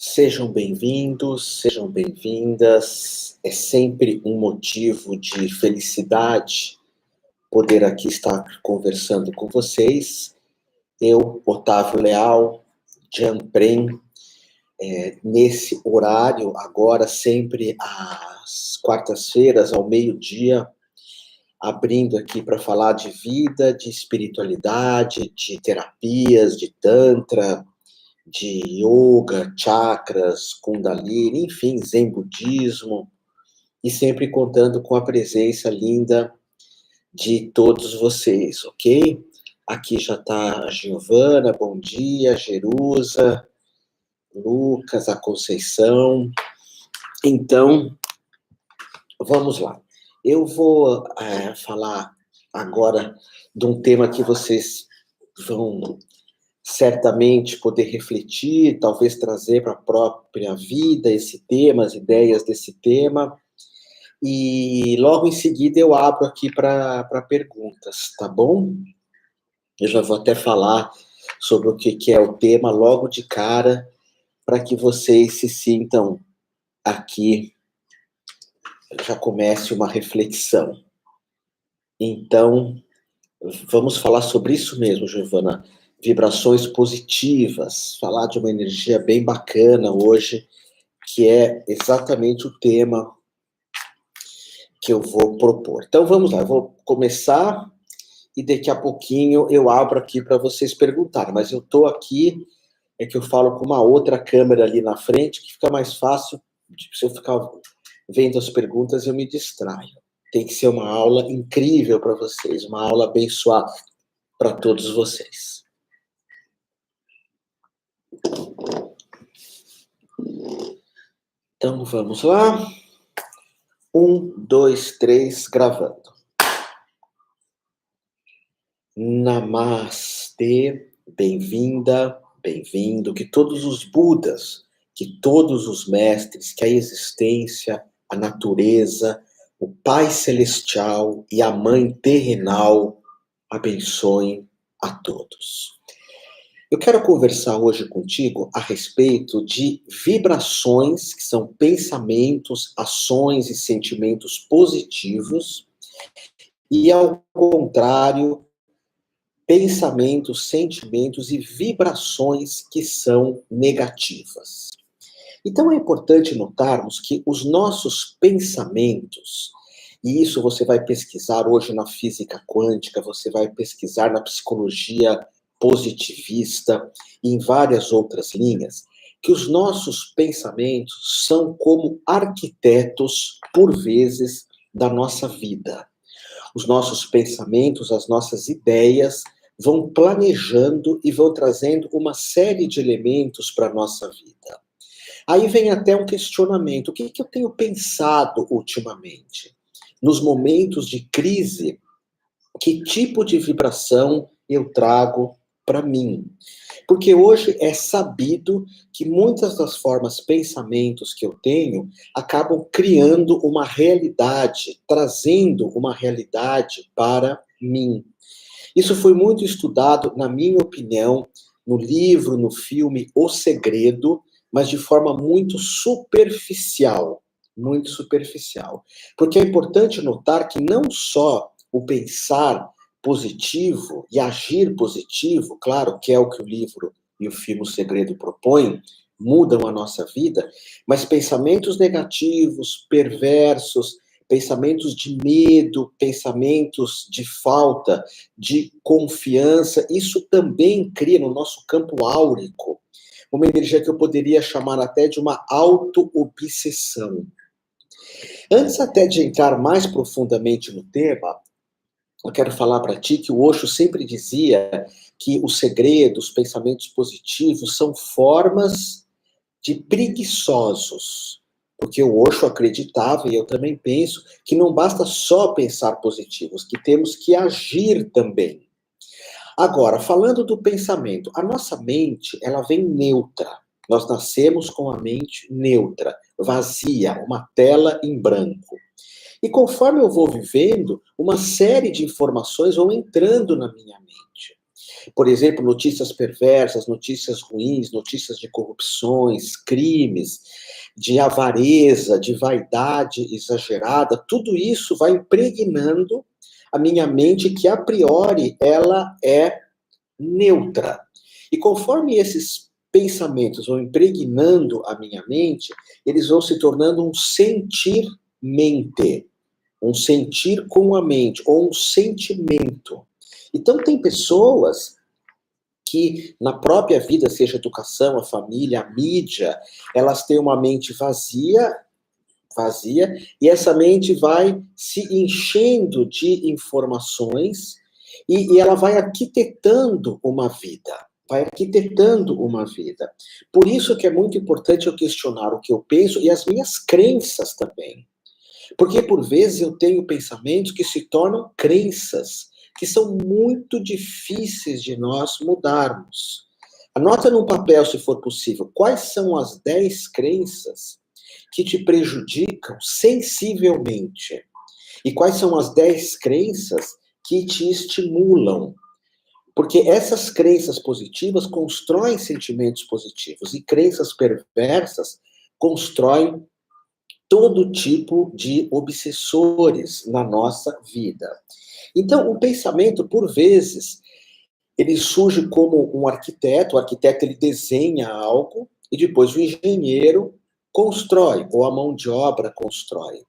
Sejam bem-vindos, sejam bem-vindas. É sempre um motivo de felicidade poder aqui estar conversando com vocês. Eu, Otávio Leal, Jean-Pren, nesse horário, agora sempre às quartas-feiras, ao meio-dia, abrindo aqui para falar de vida, de espiritualidade, de terapias, de tantra, de yoga, chakras, kundalini, enfim, zen budismo, e sempre contando com a presença linda de todos vocês, ok? Aqui já está a Giovana, bom dia, Jerusa, Lucas, a Conceição. Então, vamos lá. Eu vou falar agora de um tema que vocês vão certamente poder refletir, talvez trazer para a própria vida esse tema, as ideias desse tema, e logo em seguida eu abro aqui para perguntas, tá bom? Eu já vou até falar sobre o que é o tema logo de cara, para que vocês se sintam aqui, já comece uma reflexão. Então, vamos falar sobre isso mesmo, Giovana. Vibrações positivas, falar de uma energia bem bacana hoje, que é exatamente o tema que eu vou propor. Então vamos lá, eu vou começar e daqui a pouquinho eu abro aqui para vocês perguntarem, mas eu estou aqui, é que eu falo com uma outra câmera ali na frente, que fica mais fácil, se eu ficar vendo as perguntas eu me distraio. Tem que ser uma aula incrível para vocês, uma aula abençoada para todos vocês. Então, vamos lá. 1, 2, 3, gravando. Namastê, bem-vinda, bem-vindo. Que todos os Budas, que todos os mestres, que a existência, a natureza, o Pai Celestial e a Mãe Terrenal abençoem a todos. Eu quero conversar hoje contigo a respeito de vibrações, que são pensamentos, ações e sentimentos positivos, e ao contrário, pensamentos, sentimentos e vibrações que são negativas. Então é importante notarmos que os nossos pensamentos, e isso você vai pesquisar hoje na física quântica, você vai pesquisar na psicologia positivista e em várias outras linhas, que os nossos pensamentos são como arquitetos, por vezes, da nossa vida. Os nossos pensamentos, as nossas ideias vão planejando e vão trazendo uma série de elementos para a nossa vida. Aí vem até um questionamento: o que eu tenho pensado ultimamente? Nos momentos de crise, que tipo de vibração eu trago para mim? Porque hoje é sabido que muitas das formas, pensamentos que eu tenho, acabam criando uma realidade, trazendo uma realidade para mim. Isso foi muito estudado, na minha opinião, no livro, no filme O Segredo, mas de forma muito superficial. Muito superficial. Porque é importante notar que não só o pensar positivo e agir positivo, claro que é o que o livro e o filme O Segredo propõem, mudam a nossa vida, mas pensamentos negativos, perversos, pensamentos de medo, pensamentos de falta de confiança, isso também cria no nosso campo áurico uma energia que eu poderia chamar até de uma auto-obsessão. Antes até de entrar mais profundamente no tema, eu quero falar para ti que o Osho sempre dizia que o segredo, os pensamentos positivos, são formas de preguiçosos. Porque o Osho acreditava, e eu também penso, que não basta só pensar positivos, que temos que agir também. Agora, falando do pensamento, a nossa mente, ela vem neutra. Nós nascemos com a mente neutra, vazia, uma tela em branco. E conforme eu vou vivendo, uma série de informações vão entrando na minha mente. Por exemplo, notícias perversas, notícias ruins, notícias de corrupções, crimes, de avareza, de vaidade exagerada, tudo isso vai impregnando a minha mente, que a priori ela é neutra. E conforme esses pensamentos vão impregnando a minha mente, eles vão se tornando um sentir-mente, um sentir com a mente, ou um sentimento. Então, tem pessoas que na própria vida, seja a educação, a família, a mídia, elas têm uma mente vazia, e essa mente vai se enchendo de informações e ela vai arquitetando uma vida. Por isso que é muito importante eu questionar o que eu penso e as minhas crenças também. Porque por vezes eu tenho pensamentos que se tornam crenças, que são muito difíceis de nós mudarmos. Anota num papel, se for possível, quais são as 10 crenças que te prejudicam sensivelmente. E quais são as 10 crenças que te estimulam. Porque essas crenças positivas constroem sentimentos positivos e crenças perversas constroem todo tipo de obsessores na nossa vida. Então, o pensamento, por vezes, ele surge como um arquiteto, o arquiteto ele desenha algo e depois o engenheiro constrói, ou a mão de obra constrói.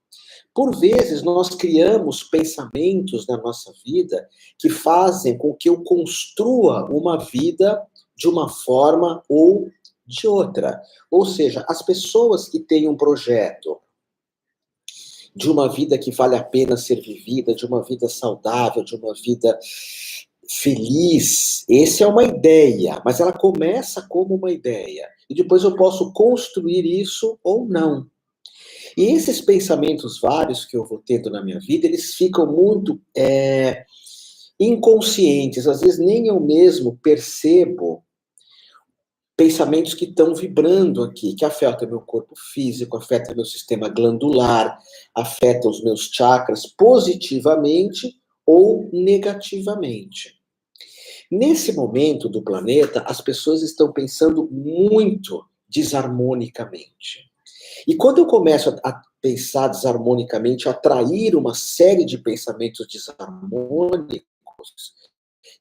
Por vezes, nós criamos pensamentos na nossa vida que fazem com que eu construa uma vida de uma forma ou de outra. Ou seja, as pessoas que têm um projeto de uma vida que vale a pena ser vivida, de uma vida saudável, de uma vida feliz, essa é uma ideia, mas ela começa como uma ideia. E depois eu posso construir isso ou não. E esses pensamentos vários que eu vou tendo na minha vida, eles ficam muito inconscientes. Às vezes nem eu mesmo percebo pensamentos que estão vibrando aqui, que afetam meu corpo físico, afetam meu sistema glandular, afetam os meus chakras positivamente ou negativamente. Nesse momento do planeta, as pessoas estão pensando muito desarmonicamente. E quando eu começo a pensar desarmonicamente, a atrair uma série de pensamentos desarmônicos,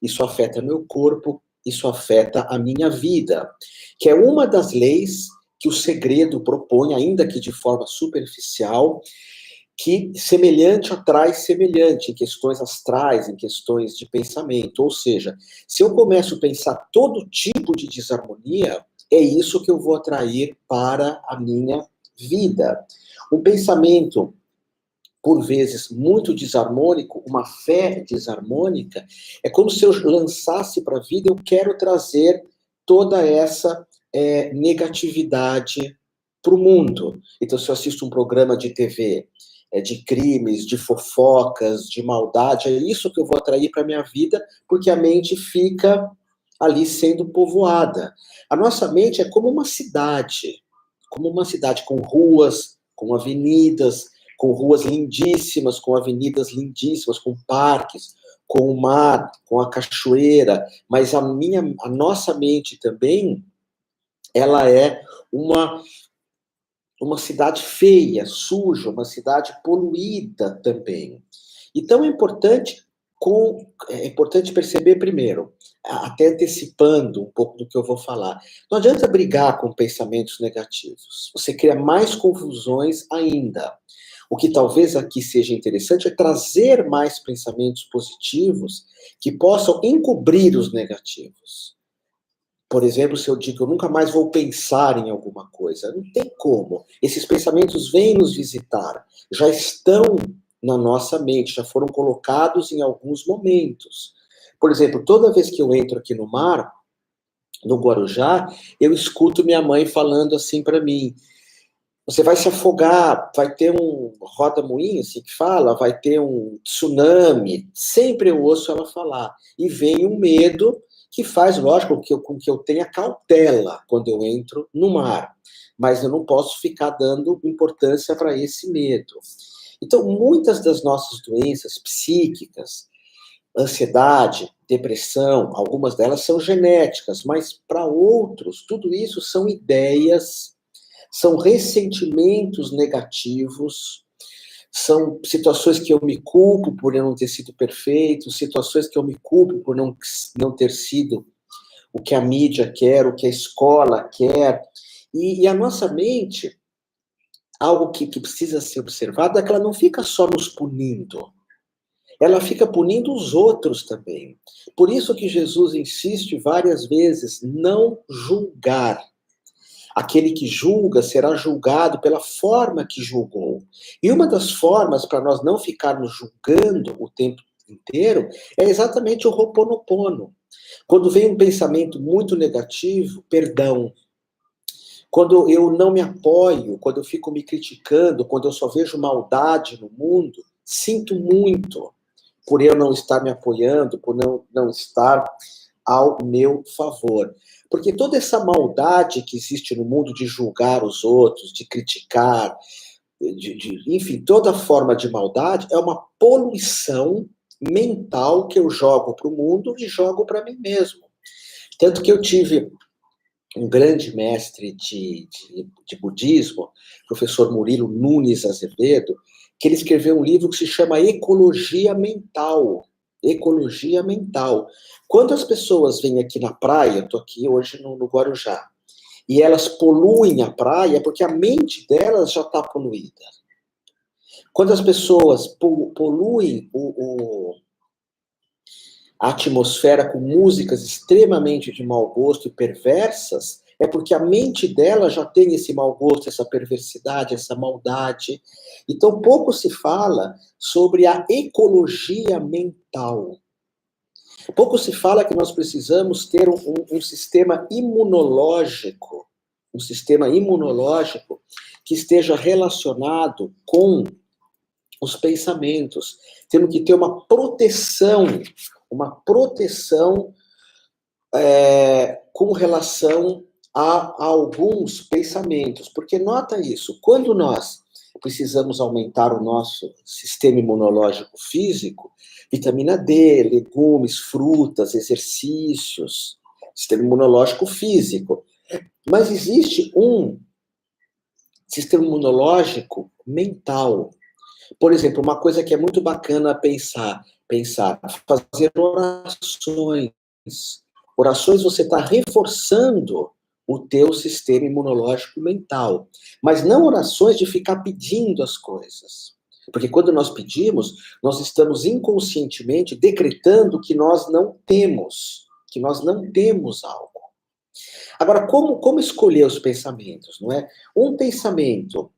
isso afeta meu corpo, isso afeta a minha vida, que é uma das leis que o segredo propõe, ainda que de forma superficial, que semelhante atrai semelhante, em questões astrais, em questões de pensamento. Ou seja, se eu começo a pensar todo tipo de desarmonia, é isso que eu vou atrair para a minha vida. Um pensamento, por vezes, muito desarmônico, uma fé desarmônica, é como se eu lançasse para a vida, eu quero trazer toda essa negatividade para o mundo. Então, se eu assisto um programa de TV de crimes, de fofocas, de maldade, é isso que eu vou atrair para a minha vida, porque a mente fica ali sendo povoada. A nossa mente é como uma cidade com ruas, com avenidas, com ruas lindíssimas, com avenidas lindíssimas, com parques, com o mar, com a cachoeira, mas a nossa mente também, ela é uma cidade feia, suja, uma cidade poluída também. Então é importante perceber primeiro, até antecipando um pouco do que eu vou falar. Não adianta brigar com pensamentos negativos. Você cria mais confusões ainda. O que talvez aqui seja interessante é trazer mais pensamentos positivos que possam encobrir os negativos. Por exemplo, se eu digo, eu nunca mais vou pensar em alguma coisa, não tem como. Esses pensamentos vêm nos visitar, já estão na nossa mente, já foram colocados em alguns momentos. Por exemplo, toda vez que eu entro aqui no mar, no Guarujá, eu escuto minha mãe falando assim para mim: você vai se afogar, vai ter um roda-moinho, assim que fala, vai ter um tsunami. Sempre eu ouço ela falar. E vem um medo que faz, lógico, com que eu tenha cautela quando eu entro no mar. Mas eu não posso ficar dando importância para esse medo. Então, muitas das nossas doenças psíquicas, ansiedade, depressão, algumas delas são genéticas, mas para outros, tudo isso são ideias, são ressentimentos negativos, são situações que eu me culpo por eu não ter sido perfeito, situações que eu me culpo por não ter sido o que a mídia quer, o que a escola quer. E a nossa mente, algo que precisa ser observado, é que ela não fica só nos punindo. Ela fica punindo os outros também. Por isso que Jesus insiste várias vezes, não julgar. Aquele que julga será julgado pela forma que julgou. E uma das formas para nós não ficarmos julgando o tempo inteiro é exatamente o Ho'oponopono. Quando vem um pensamento muito negativo, perdão. Quando eu não me apoio, quando eu fico me criticando, quando eu só vejo maldade no mundo, sinto muito por eu não estar me apoiando, por não estar ao meu favor. Porque toda essa maldade que existe no mundo de julgar os outros, de criticar, enfim, toda forma de maldade é uma poluição mental que eu jogo para o mundo e jogo para mim mesmo. Tanto que eu tive um grande mestre de budismo, professor Murilo Nunes Azevedo, que ele escreveu um livro que se chama Ecologia Mental. Ecologia Mental. Quando as pessoas vêm aqui na praia, eu estou aqui hoje no Guarujá, e elas poluem a praia, é porque a mente delas já está poluída. Quando as pessoas poluem a atmosfera com músicas extremamente de mau gosto e perversas, é porque a mente dela já tem esse mau gosto, essa perversidade, essa maldade. Então, pouco se fala sobre a ecologia mental. Pouco se fala que nós precisamos ter um sistema imunológico, que esteja relacionado com os pensamentos. Temos que ter uma proteção com relação a alguns pensamentos. Porque nota isso, quando nós precisamos aumentar o nosso sistema imunológico físico, vitamina D, legumes, frutas, exercícios, sistema imunológico físico. Mas existe um sistema imunológico mental. Por exemplo, uma coisa que é muito bacana pensar, fazer orações. Orações você está reforçando o teu sistema imunológico mental. Mas não orações de ficar pedindo as coisas. Porque quando nós pedimos, nós estamos inconscientemente decretando que nós não temos algo. Agora, como escolher os pensamentos, não é? Um pensamento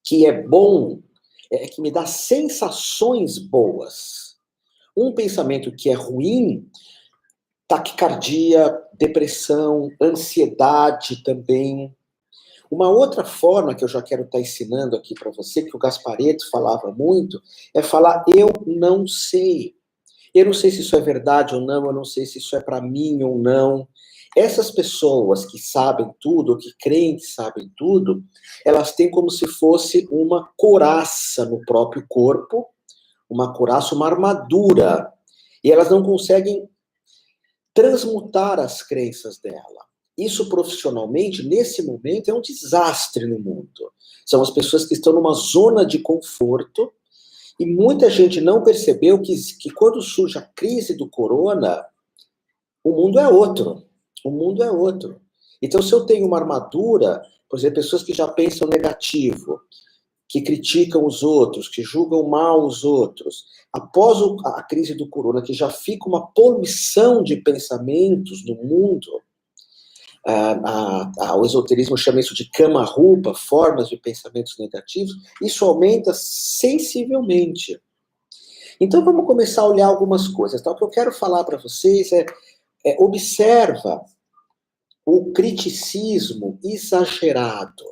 que é bom, que me dá sensações boas. Um pensamento que é ruim, taquicardia, depressão, ansiedade também. Uma outra forma que eu já quero estar ensinando aqui para você, que o Gasparetto falava muito, é falar eu não sei. Eu não sei se isso é verdade ou não, eu não sei se isso é para mim ou não. Essas pessoas que sabem tudo, ou que creem que sabem tudo, elas têm como se fosse uma couraça no próprio corpo, uma couraça, uma armadura. E elas não conseguem transmutar as crenças dela. Isso profissionalmente, nesse momento, é um desastre no mundo. São as pessoas que estão numa zona de conforto, e muita gente não percebeu que quando surge a crise do corona, o mundo é outro. O mundo é outro. Então, se eu tenho uma armadura, por exemplo, pessoas que já pensam negativo, que criticam os outros, que julgam mal os outros, após a crise do corona, que já fica uma poluição de pensamentos no mundo, o esoterismo chama isso de kama-rupa, formas de pensamentos negativos, isso aumenta sensivelmente. Então vamos começar a olhar algumas coisas. Tá? O que eu quero falar para vocês observa o criticismo exagerado,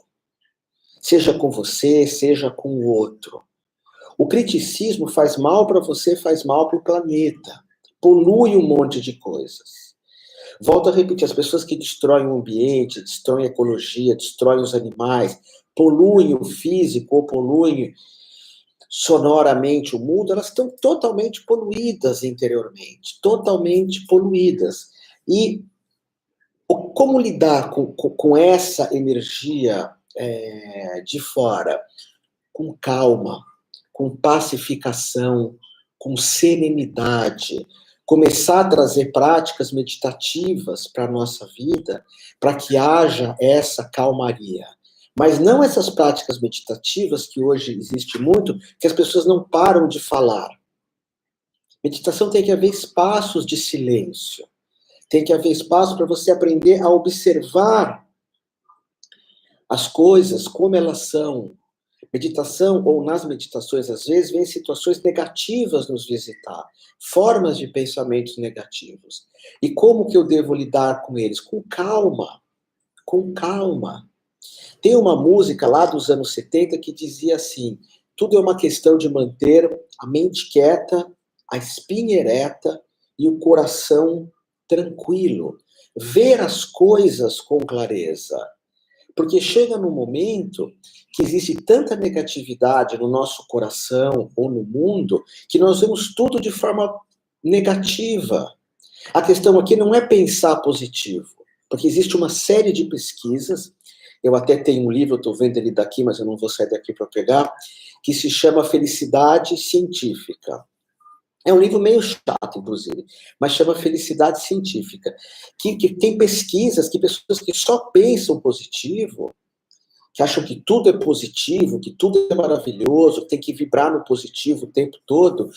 seja com você, seja com o outro. O criticismo faz mal para você, faz mal para o planeta, polui um monte de coisas. Volto a repetir, as pessoas que destroem o ambiente, destroem a ecologia, destroem os animais, poluem o físico ou poluem sonoramente o mundo, elas estão totalmente poluídas interiormente, totalmente poluídas. E como lidar com essa energia de fora? Com calma, com pacificação, com serenidade, começar a trazer práticas meditativas para a nossa vida, para que haja essa calmaria. Mas não essas práticas meditativas que hoje existe muito, que as pessoas não param de falar. Meditação tem que haver espaços de silêncio. Tem que haver espaço para você aprender a observar as coisas como elas são. Meditação, ou nas meditações, às vezes, vem situações negativas nos visitar, formas de pensamentos negativos. E como que eu devo lidar com eles? Com calma, com calma. Tem uma música lá dos anos 70 que dizia assim, tudo é uma questão de manter a mente quieta, a espinha ereta e o coração tranquilo. Ver as coisas com clareza. Porque chega num momento que existe tanta negatividade no nosso coração ou no mundo, que nós vemos tudo de forma negativa. A questão aqui não é pensar positivo, porque existe uma série de pesquisas, eu até tenho um livro, eu estou vendo ele daqui, mas eu não vou sair daqui para pegar, que se chama Felicidade Científica. É um livro meio chato, inclusive, mas chama Felicidade Científica. Que tem pesquisas que pessoas que só pensam positivo, que acham que tudo é positivo, que tudo é maravilhoso, tem que vibrar no positivo o tempo todo,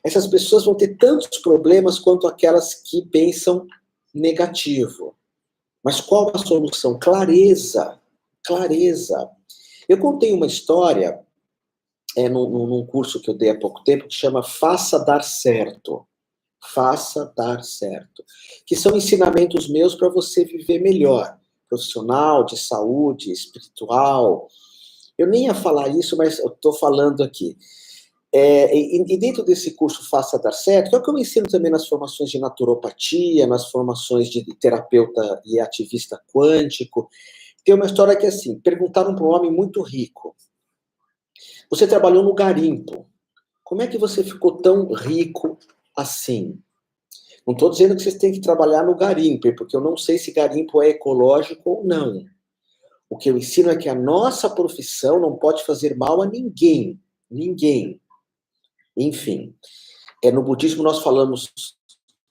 essas pessoas vão ter tantos problemas quanto aquelas que pensam negativo. Mas qual a solução? Clareza. Clareza. Eu contei uma história num curso que eu dei há pouco tempo, que chama Faça Dar Certo. Faça Dar Certo. Que são ensinamentos meus para você viver melhor. Profissional, de saúde, espiritual. Eu nem ia falar isso, mas eu estou falando aqui. E dentro desse curso Faça Dar Certo, que é o que eu ensino também nas formações de naturopatia, nas formações de terapeuta e ativista quântico, tem uma história que é assim, perguntaram para um homem muito rico, você trabalhou no garimpo. Como é que você ficou tão rico assim? Não estou dizendo que vocês têm que trabalhar no garimpo, porque eu não sei se garimpo é ecológico ou não. O que eu ensino é que a nossa profissão não pode fazer mal a ninguém. Ninguém. Enfim. No budismo nós falamos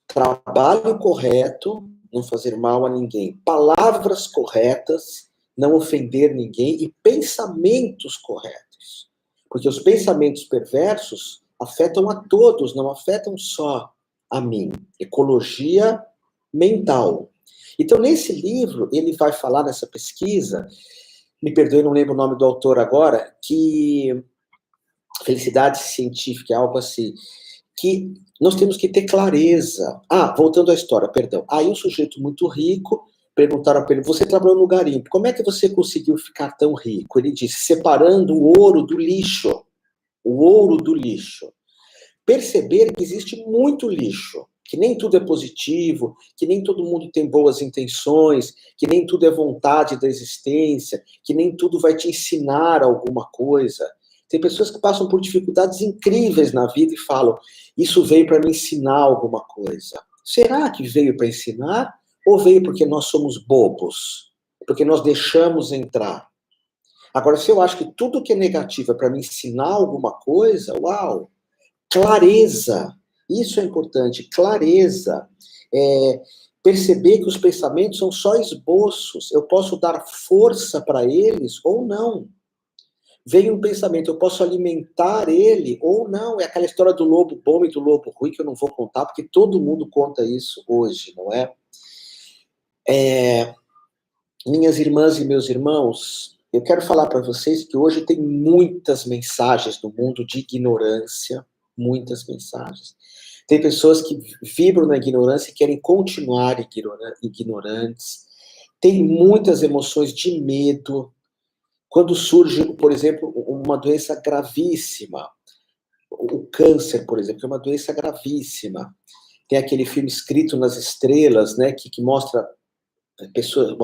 trabalho correto, não fazer mal a ninguém. Palavras corretas, não ofender ninguém. E pensamentos corretos. Porque os pensamentos perversos afetam a todos, não afetam só a mim. Ecologia mental. Então, nesse livro, ele vai falar nessa pesquisa, me perdoe, não lembro o nome do autor agora, que Felicidade Científica, algo assim, que nós temos que ter clareza. Voltando à história, perdão. Aí um sujeito muito rico, perguntaram para ele, você trabalhou no garimpo, como é que você conseguiu ficar tão rico? Ele disse, separando o ouro do lixo. O ouro do lixo. Perceber que existe muito lixo, que nem tudo é positivo, que nem todo mundo tem boas intenções, que nem tudo é vontade da existência, que nem tudo vai te ensinar alguma coisa. Tem pessoas que passam por dificuldades incríveis na vida e falam, isso veio para me ensinar alguma coisa. Será que veio para ensinar? Ou veio porque nós somos bobos? Porque nós deixamos entrar? Agora, se eu acho que tudo que é negativo é para me ensinar alguma coisa, uau! Clareza. Isso é importante, clareza. Perceber que os pensamentos são só esboços. Eu posso dar força para eles ou não. vem um pensamento, eu posso alimentar ele ou não. É aquela história do lobo bom e do lobo ruim que eu não vou contar, porque todo mundo conta isso hoje, não é? Minhas irmãs e meus irmãos, eu quero falar para vocês que hoje tem muitas mensagens no mundo de ignorância, muitas mensagens. Tem pessoas que vibram na ignorância e querem continuar ignorantes. Tem muitas emoções de medo. Quando surge, por exemplo, uma doença gravíssima, o câncer, por exemplo, é uma doença gravíssima. Tem aquele filme Escrito nas Estrelas, né, que mostra pessoas,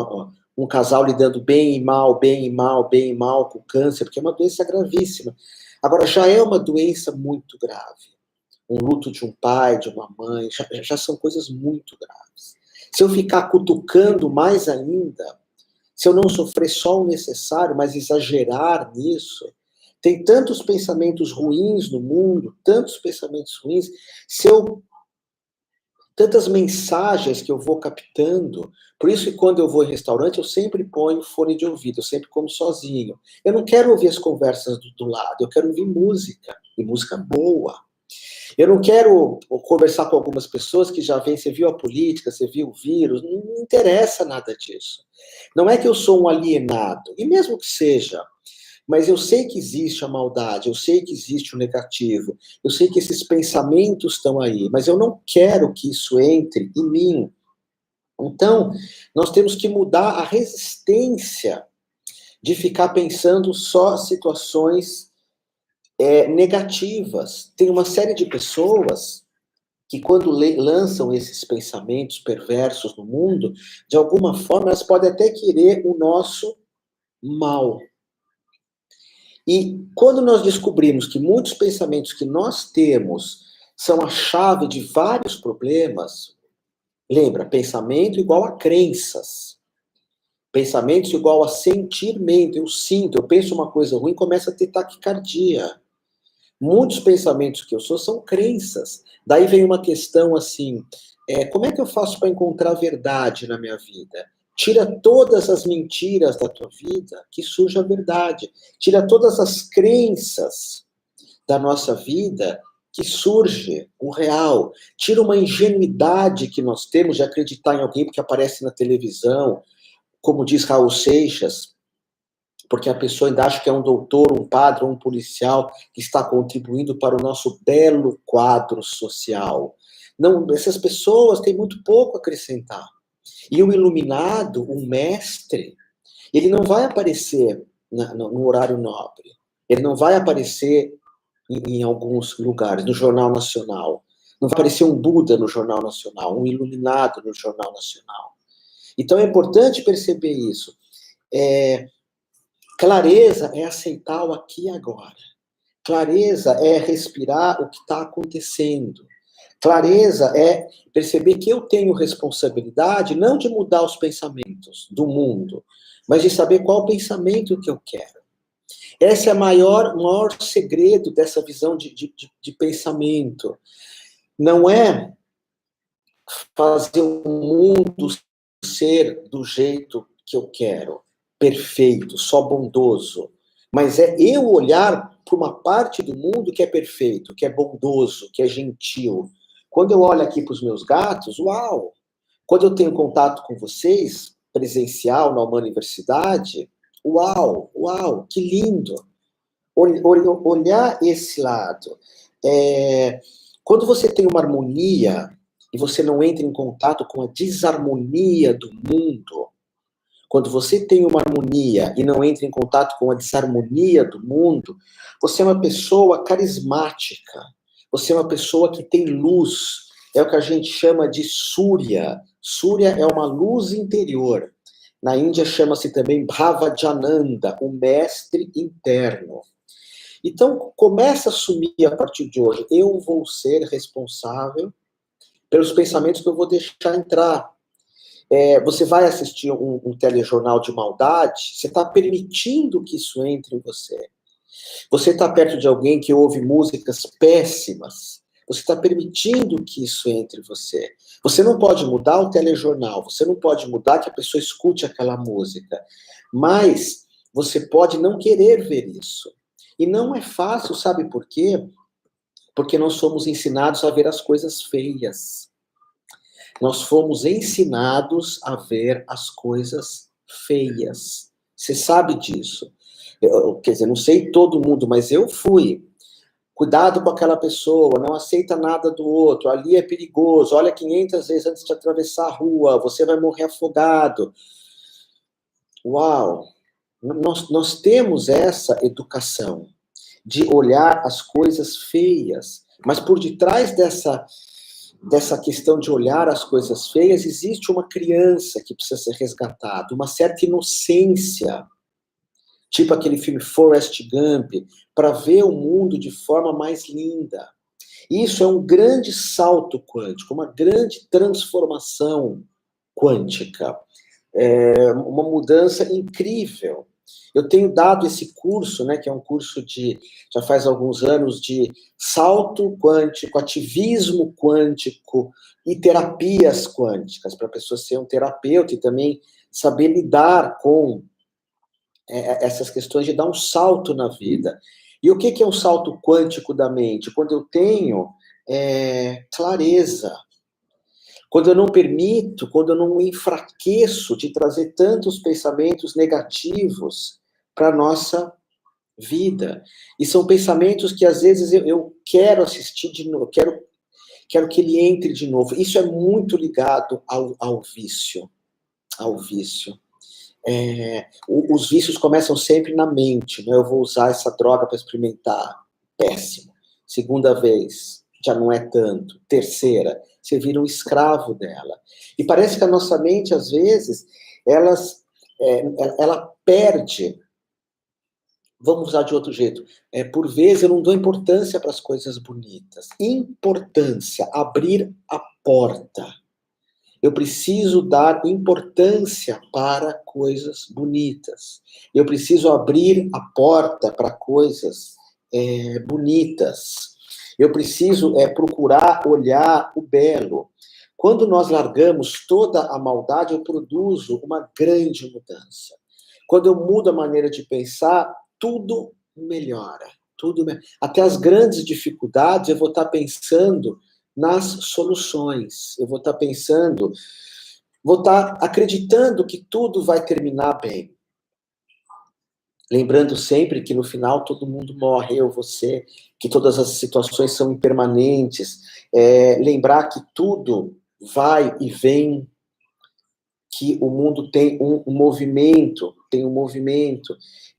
um casal lidando bem e mal, bem e mal, bem e mal com o câncer, porque é uma doença gravíssima. Agora, já é uma doença muito grave. Um luto de um pai, de uma mãe, já são coisas muito graves. Se eu ficar cutucando mais ainda, se eu não sofrer só o necessário, mas exagerar nisso, tem tantos pensamentos ruins no mundo, tantos pensamentos ruins, tantas mensagens que eu vou captando. Por isso que quando eu vou em restaurante, eu sempre ponho fone de ouvido, eu sempre como sozinho. Eu não quero ouvir as conversas do lado, eu quero ouvir música, e música boa. Eu não quero conversar com algumas pessoas que já vêm, você viu a política, você viu o vírus, não interessa nada disso. Não é que eu sou um alienado, e mesmo que seja, mas eu sei que existe a maldade, eu sei que existe o negativo, eu sei que esses pensamentos estão aí, mas eu não quero que isso entre em mim. Então, nós temos que mudar a resistência de ficar pensando só situações negativas. Tem uma série de pessoas que quando lançam esses pensamentos perversos no mundo, de alguma forma elas podem até querer o nosso mal. E quando nós descobrimos que muitos pensamentos que nós temos são a chave de vários problemas, lembra, pensamento igual a crenças. Pensamentos igual a sentimento. Eu sinto, eu penso uma coisa ruim, começa a ter taquicardia. Muitos pensamentos que eu sou são crenças. Daí vem uma questão assim, como é que eu faço para encontrar verdade na minha vida? Tira todas as mentiras da tua vida, que surge a verdade. Tira todas as crenças da nossa vida, que surge o real. Tira uma ingenuidade que nós temos de acreditar em alguém porque aparece na televisão, como diz Raul Seixas, porque a pessoa ainda acha que é um doutor, um padre, um policial que está contribuindo para o nosso belo quadro social. Não, essas pessoas têm muito pouco a acrescentar. E o iluminado, o mestre, ele não vai aparecer no horário nobre. Ele não vai aparecer em alguns lugares, no Jornal Nacional. Não vai aparecer um Buda no Jornal Nacional, um iluminado no Jornal Nacional. Então é importante perceber isso. Clareza é aceitar o aqui e agora. Clareza é respirar o que está acontecendo. Clareza é perceber que eu tenho responsabilidade não de mudar os pensamentos do mundo, mas de saber qual pensamento que eu quero. Esse é o maior segredo dessa visão de pensamento. Não é fazer o mundo ser do jeito que eu quero, perfeito, só bondoso. Mas é eu olhar para uma parte do mundo que é perfeito, que é bondoso, que é gentil. Quando eu olho aqui para os meus gatos, uau! Quando eu tenho contato com vocês, presencial na universidade, uau, uau, que lindo! Olhar esse lado. Quando você tem uma harmonia e você não entra em contato com a desarmonia do mundo, quando você tem uma harmonia e não entra em contato com a desarmonia do mundo, você é uma pessoa carismática, você é uma pessoa que tem luz, é o que a gente chama de Surya. Surya é uma luz interior. Na Índia chama-se também Bhavajananda, o mestre interno. Então, começa a assumir a partir de hoje, eu vou ser responsável pelos pensamentos que eu vou deixar entrar. Você vai assistir um telejornal de maldade, você está permitindo que isso entre em você. Você está perto de alguém que ouve músicas péssimas, você está permitindo que isso entre em você. Você não pode mudar o telejornal, você não pode mudar que a pessoa escute aquela música, mas Você pode não querer ver isso. E não é fácil, sabe por quê? Porque nós somos ensinados a ver as coisas feias. Nós fomos ensinados a ver as coisas feias. Você sabe disso. Quer dizer, não sei todo mundo, mas eu fui. Cuidado com aquela pessoa, não aceita nada do outro, ali é perigoso, olha 500 vezes antes de atravessar a rua, você vai morrer afogado. Uau! Nós temos essa educação de olhar as coisas feias, mas por detrás dessa questão de olhar as coisas feias, existe uma criança que precisa ser resgatada, uma certa inocência, tipo aquele filme Forrest Gump, para ver o mundo de forma mais linda. Isso é um grande salto quântico, uma grande transformação quântica, uma mudança incrível. Eu tenho dado esse curso, né, que é um curso já faz alguns anos, de salto quântico, ativismo quântico e terapias quânticas, para a pessoa ser um terapeuta e também saber lidar com essas questões de dar um salto na vida. E o que é um salto quântico da mente? Quando eu tenho clareza, quando eu não permito, quando eu não me enfraqueço de trazer tantos pensamentos negativos para a nossa vida. E são pensamentos que às vezes eu quero assistir de novo, quero que ele entre de novo. Isso é muito ligado ao vício. Ao vício. Os vícios começam sempre na mente, né? Eu vou usar essa droga para experimentar. Péssimo. Segunda vez, já não é tanto. Terceira, você vira um escravo dela. E parece que a nossa mente, às vezes, ela perde. Vamos usar de outro jeito. Por vezes eu não dou importância para as coisas bonitas. Importância, abrir a porta. Eu preciso dar importância para coisas bonitas. Eu preciso abrir a porta para coisas bonitas. Eu preciso procurar olhar o belo. Quando nós largamos toda a maldade, eu produzo uma grande mudança. Quando eu mudo a maneira de pensar, tudo melhora. Até as grandes dificuldades, eu vou estar pensando nas soluções. Eu vou estar pensando, vou estar acreditando que tudo vai terminar bem. Lembrando sempre que no final todo mundo morre, eu, você, que todas as situações são impermanentes. Lembrar que tudo vai e vem, que o mundo tem um movimento,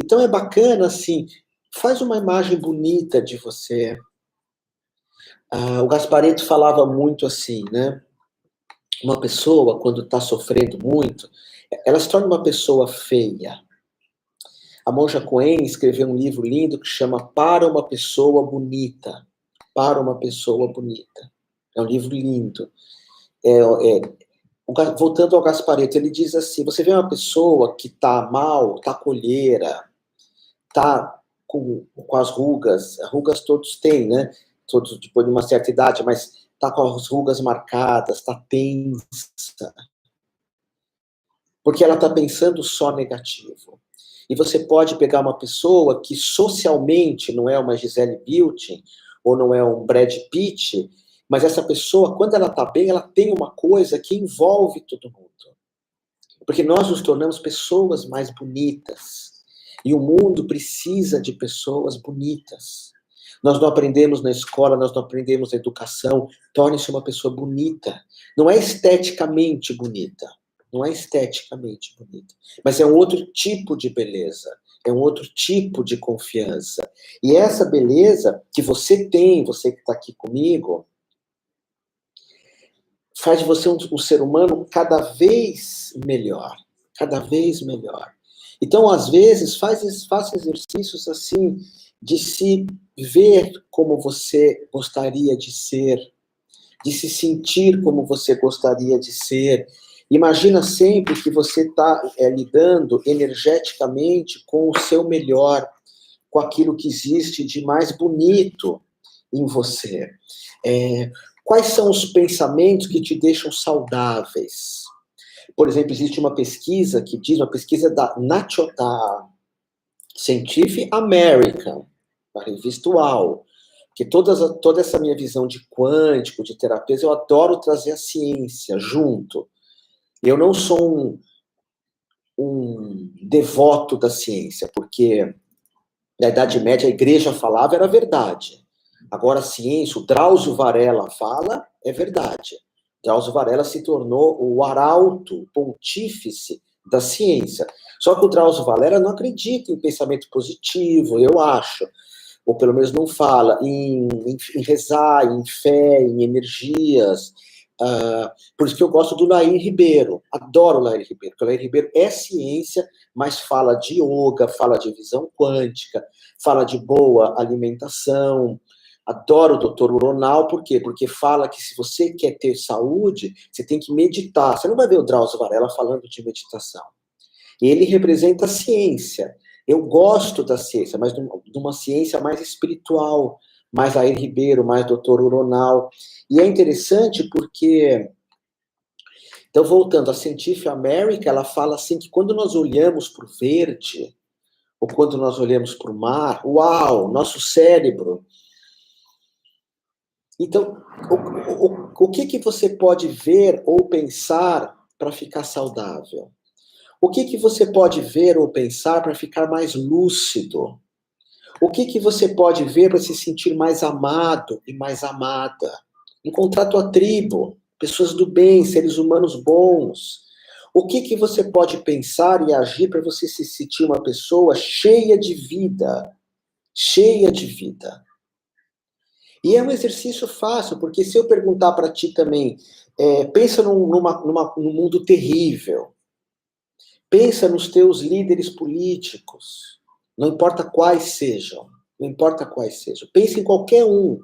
Então é bacana, assim, faz uma imagem bonita de você. O Gasparetto falava muito assim, né? Uma pessoa, quando está sofrendo muito, ela se torna uma pessoa feia. A Monja Coen escreveu um livro lindo que chama Para uma Pessoa Bonita. Para uma Pessoa Bonita. É um livro lindo. Voltando ao Gasparetto, ele diz assim, você vê uma pessoa que está mal, está colheira, está com as rugas todos têm, né? Todos depois de uma certa idade, mas está com as rugas marcadas, está tensa. Porque ela está pensando só negativo. E você pode pegar uma pessoa que socialmente não é uma Gisele Bündchen, ou não é um Brad Pitt, mas essa pessoa, quando ela está bem, ela tem uma coisa que envolve todo mundo. Porque nós nos tornamos pessoas mais bonitas. E o mundo precisa de pessoas bonitas. Nós não aprendemos na escola, nós não aprendemos na educação. Torne-se uma pessoa bonita. Não é esteticamente bonita. Não é esteticamente bonita. Mas é um outro tipo de beleza. É um outro tipo de confiança. E essa beleza que você tem, você que está aqui comigo, faz de você um ser humano cada vez melhor. Cada vez melhor. Então, às vezes, faça exercícios assim, de se ver como você gostaria de ser, de se sentir como você gostaria de ser. Imagina sempre que você está lidando energeticamente com o seu melhor, com aquilo que existe de mais bonito em você. Quais são os pensamentos que te deixam saudáveis? Por exemplo, existe uma pesquisa que diz, uma pesquisa da Nachota, Scientific American, a revista UAU, que toda essa minha visão de quântico, de terapias, eu adoro trazer a ciência junto. Eu não sou um devoto da ciência, porque na Idade Média a igreja falava, era verdade. Agora a ciência, o Drauzio Varela fala, é verdade. Drauzio Varela se tornou o arauto, pontífice da ciência. Só que o Drauzio Varela não acredita em pensamento positivo, eu acho. Ou pelo menos não fala em rezar, em fé, em energias. Por isso que eu gosto do Lair Ribeiro. Adoro o Lair Ribeiro, porque o Lair Ribeiro é ciência, mas fala de yoga, fala de visão quântica, fala de boa alimentação. Adoro o Dr. Uronal, por quê? Porque fala que se você quer ter saúde, você tem que meditar. Você não vai ver o Drauzio Varela falando de meditação. Ele representa a ciência. Eu gosto da ciência, mas de uma ciência mais espiritual, mais Lair Ribeiro, mais Dr. Uronal. E é interessante porque... Então, voltando, a Scientific American, ela fala assim que quando nós olhamos para o verde, ou quando nós olhamos para o mar, uau, nosso cérebro... Então, o que você pode ver ou pensar para ficar saudável? O que você pode ver ou pensar para ficar mais lúcido? O que você pode ver para se sentir mais amado e mais amada? Encontrar tua tribo, pessoas do bem, seres humanos bons. O que você pode pensar e agir para você se sentir uma pessoa cheia de vida? Cheia de vida. E é um exercício fácil, porque se eu perguntar para ti também, pensa num mundo terrível. Pensa nos teus líderes políticos, não importa quais sejam, não importa quais sejam. Pensa em qualquer um.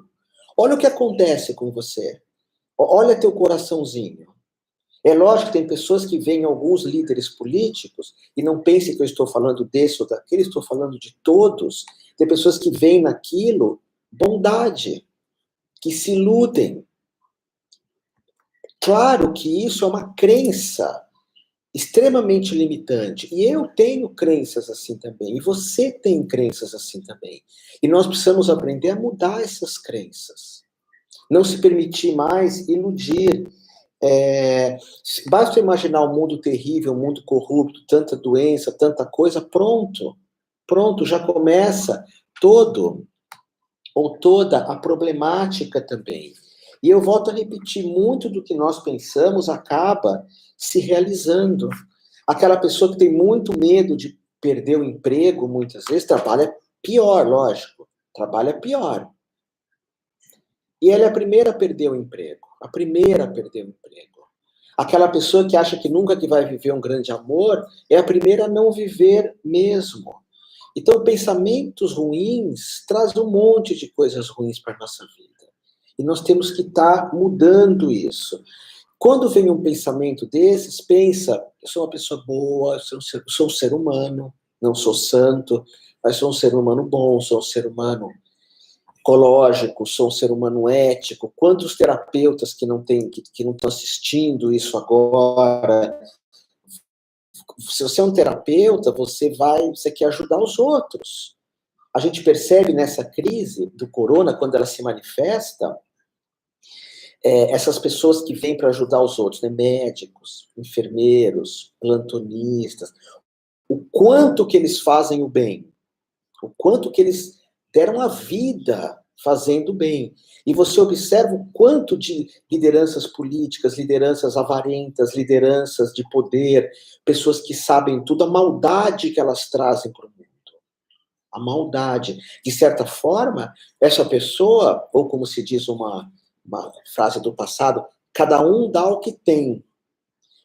Olha o que acontece com você. Olha teu coraçãozinho. É lógico que tem pessoas que veem alguns líderes políticos e não pensem que eu estou falando desse ou daquele, estou falando de todos. Tem pessoas que veem naquilo bondade, que se iludem. Claro que isso é uma crença extremamente limitante. E eu tenho crenças assim também. E você tem crenças assim também. E nós precisamos aprender a mudar essas crenças. Não se permitir mais iludir. Basta imaginar um mundo terrível, um mundo corrupto, tanta doença, tanta coisa, pronto. Pronto, já começa todo ou toda a problemática também. E eu volto a repetir, muito do que nós pensamos acaba se realizando. Aquela pessoa que tem muito medo de perder o emprego, muitas vezes, trabalha pior, lógico. Trabalha pior. E ela é a primeira a perder o emprego. A primeira a perder o emprego. Aquela pessoa que acha que nunca que vai viver um grande amor, é a primeira a não viver mesmo. Então, pensamentos ruins trazem um monte de coisas ruins para a nossa vida. E nós temos que estar mudando isso. Quando vem um pensamento desses, pensa, eu sou uma pessoa boa, eu sou um ser humano, não sou santo, mas sou um ser humano bom, sou um ser humano ecológico, sou um ser humano ético. Quantos terapeutas que não estão assistindo isso agora? Se você é um terapeuta, você quer ajudar os outros. A gente percebe nessa crise do corona, quando ela se manifesta, essas pessoas que vêm para ajudar os outros, né? Médicos, enfermeiros, plantonistas, o quanto que eles fazem o bem, o quanto que eles deram a vida fazendo bem. E você observa o quanto de lideranças políticas, lideranças avarentas, lideranças de poder, pessoas que sabem tudo, a maldade que elas trazem para o mundo. A maldade. De certa forma, essa pessoa, ou como se diz uma frase do passado, cada um dá o que tem.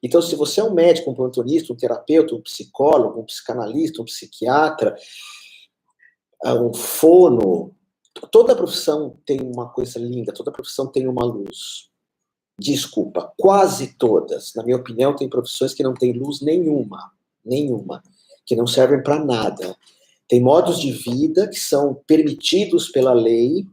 Então, se você é um médico, um plantonista, um terapeuta, um psicólogo, um psicanalista, um psiquiatra, um fono, toda profissão tem uma coisa linda, toda profissão tem uma luz. Desculpa, quase todas. Na minha opinião, tem profissões que não têm luz nenhuma, que não servem para nada. Tem modos de vida que são permitidos pela lei,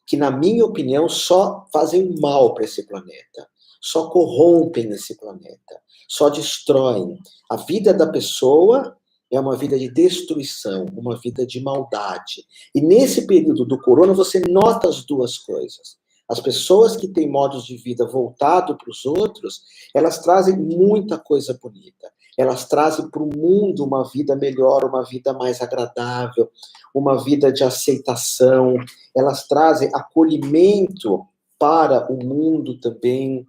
que, na minha opinião, só fazem mal para esse planeta, só corrompem esse planeta, só destroem. A vida da pessoa é uma vida de destruição, uma vida de maldade. E nesse período do corona, você nota as duas coisas. As pessoas que têm modos de vida voltado para os outros, elas trazem muita coisa bonita. Elas trazem para o mundo uma vida melhor, uma vida mais agradável, uma vida de aceitação. Elas trazem acolhimento para o mundo também.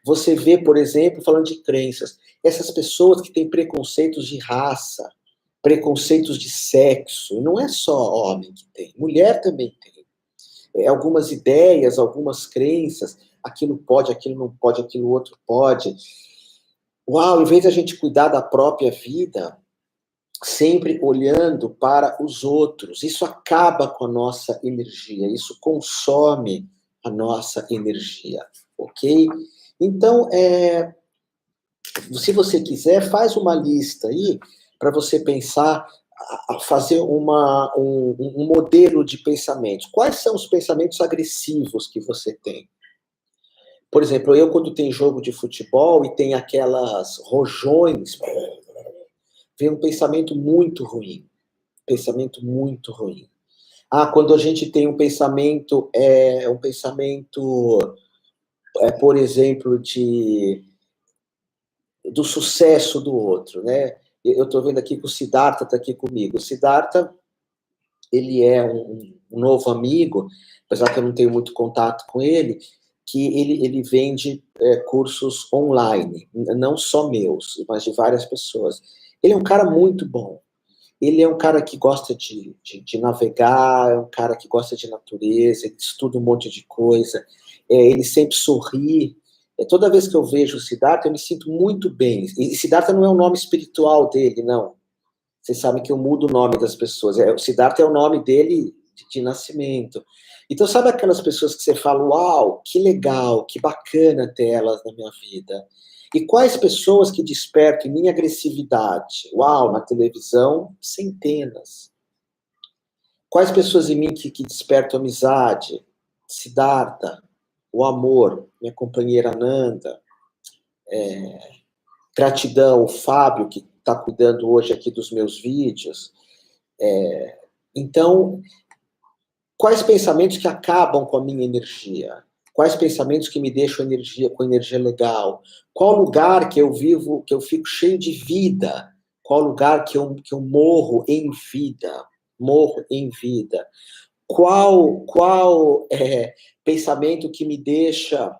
Você vê, por exemplo, falando de crenças, essas pessoas que têm preconceitos de raça, preconceitos de sexo, não é só homem que tem, mulher também tem. Algumas ideias, algumas crenças, aquilo pode, aquilo não pode, aquilo outro pode. Uau, em vez de a gente cuidar da própria vida, sempre olhando para os outros, isso acaba com a nossa energia, isso consome a nossa energia, ok? Então, se você quiser, faz uma lista aí para você pensar, fazer um modelo de pensamentos. Quais são os pensamentos agressivos que você tem? Por exemplo, eu quando tem jogo de futebol e tem aquelas rojões, vem um pensamento muito ruim. Pensamento muito ruim. Quando a gente tem um pensamento, por exemplo, do sucesso do outro, né? Eu estou vendo aqui que o Siddhartha está aqui comigo. O Siddhartha, ele é um novo amigo, apesar que eu não tenho muito contato com ele, que ele vende cursos online, não só meus, mas de várias pessoas. Ele é um cara muito bom. Ele é um cara que gosta de navegar, é um cara que gosta de natureza, ele estuda um monte de coisa, ele sempre sorri. Toda vez que eu vejo o Siddhartha, eu me sinto muito bem. E Siddhartha não é o nome espiritual dele, não. Vocês sabem que eu mudo o nome das pessoas. O Siddhartha é o nome dele de nascimento. Então, sabe aquelas pessoas que você fala, uau, que legal, que bacana ter elas na minha vida. E quais pessoas que despertam em minha agressividade? Uau, na televisão, centenas. Quais pessoas em mim que despertam amizade? Siddhartha, o amor, minha companheira Nanda, gratidão, o Fábio, que está cuidando hoje aqui dos meus vídeos. Então, quais pensamentos que acabam com a minha energia? Quais pensamentos que me deixam com energia legal? Qual lugar que eu vivo, que eu fico cheio de vida? Qual lugar que eu morro em vida? Morro em vida. Qual pensamento que me deixa,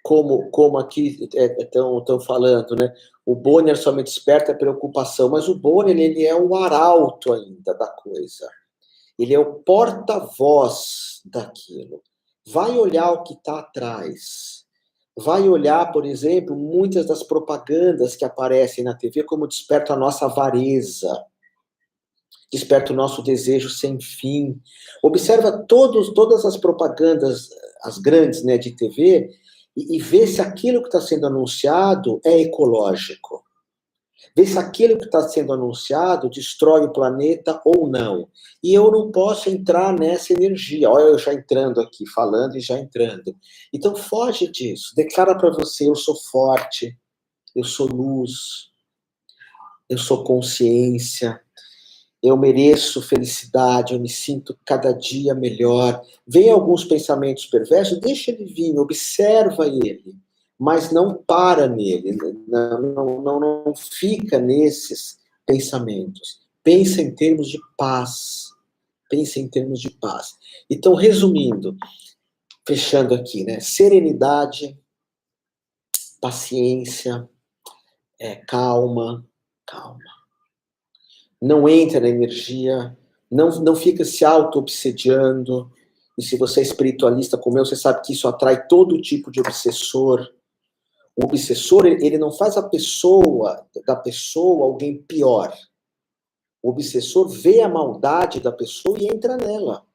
como aqui estão falando, né? O Bonner só me desperta a preocupação, mas o Bonner, ele é o arauto ainda da coisa. Ele é o porta-voz daquilo. Vai olhar o que está atrás. Vai olhar, por exemplo, muitas das propagandas que aparecem na TV, como desperta a nossa avareza, desperta o nosso desejo sem fim. Observa todas as propagandas, as grandes, né, de TV, e vê se aquilo que está sendo anunciado é ecológico. Vê se aquilo que está sendo anunciado destrói o planeta ou não. E eu não posso entrar nessa energia. Olha, eu já entrando aqui, falando e já entrando. Então, foge disso. Declara para você, eu sou forte, eu sou luz, eu sou consciência, eu mereço felicidade, eu me sinto cada dia melhor. Vem alguns pensamentos perversos, deixa ele vir, observa ele. Mas não para nele, não fica nesses pensamentos. Pensa em termos de paz. Pensa em termos de paz. Então, resumindo, fechando aqui, né? Serenidade, paciência, calma. Não entra na energia, não fica se auto-obsediando. E se você é espiritualista como eu, você sabe que isso atrai todo tipo de obsessor. O obsessor, ele não faz da pessoa alguém pior. O obsessor vê a maldade da pessoa e entra nela.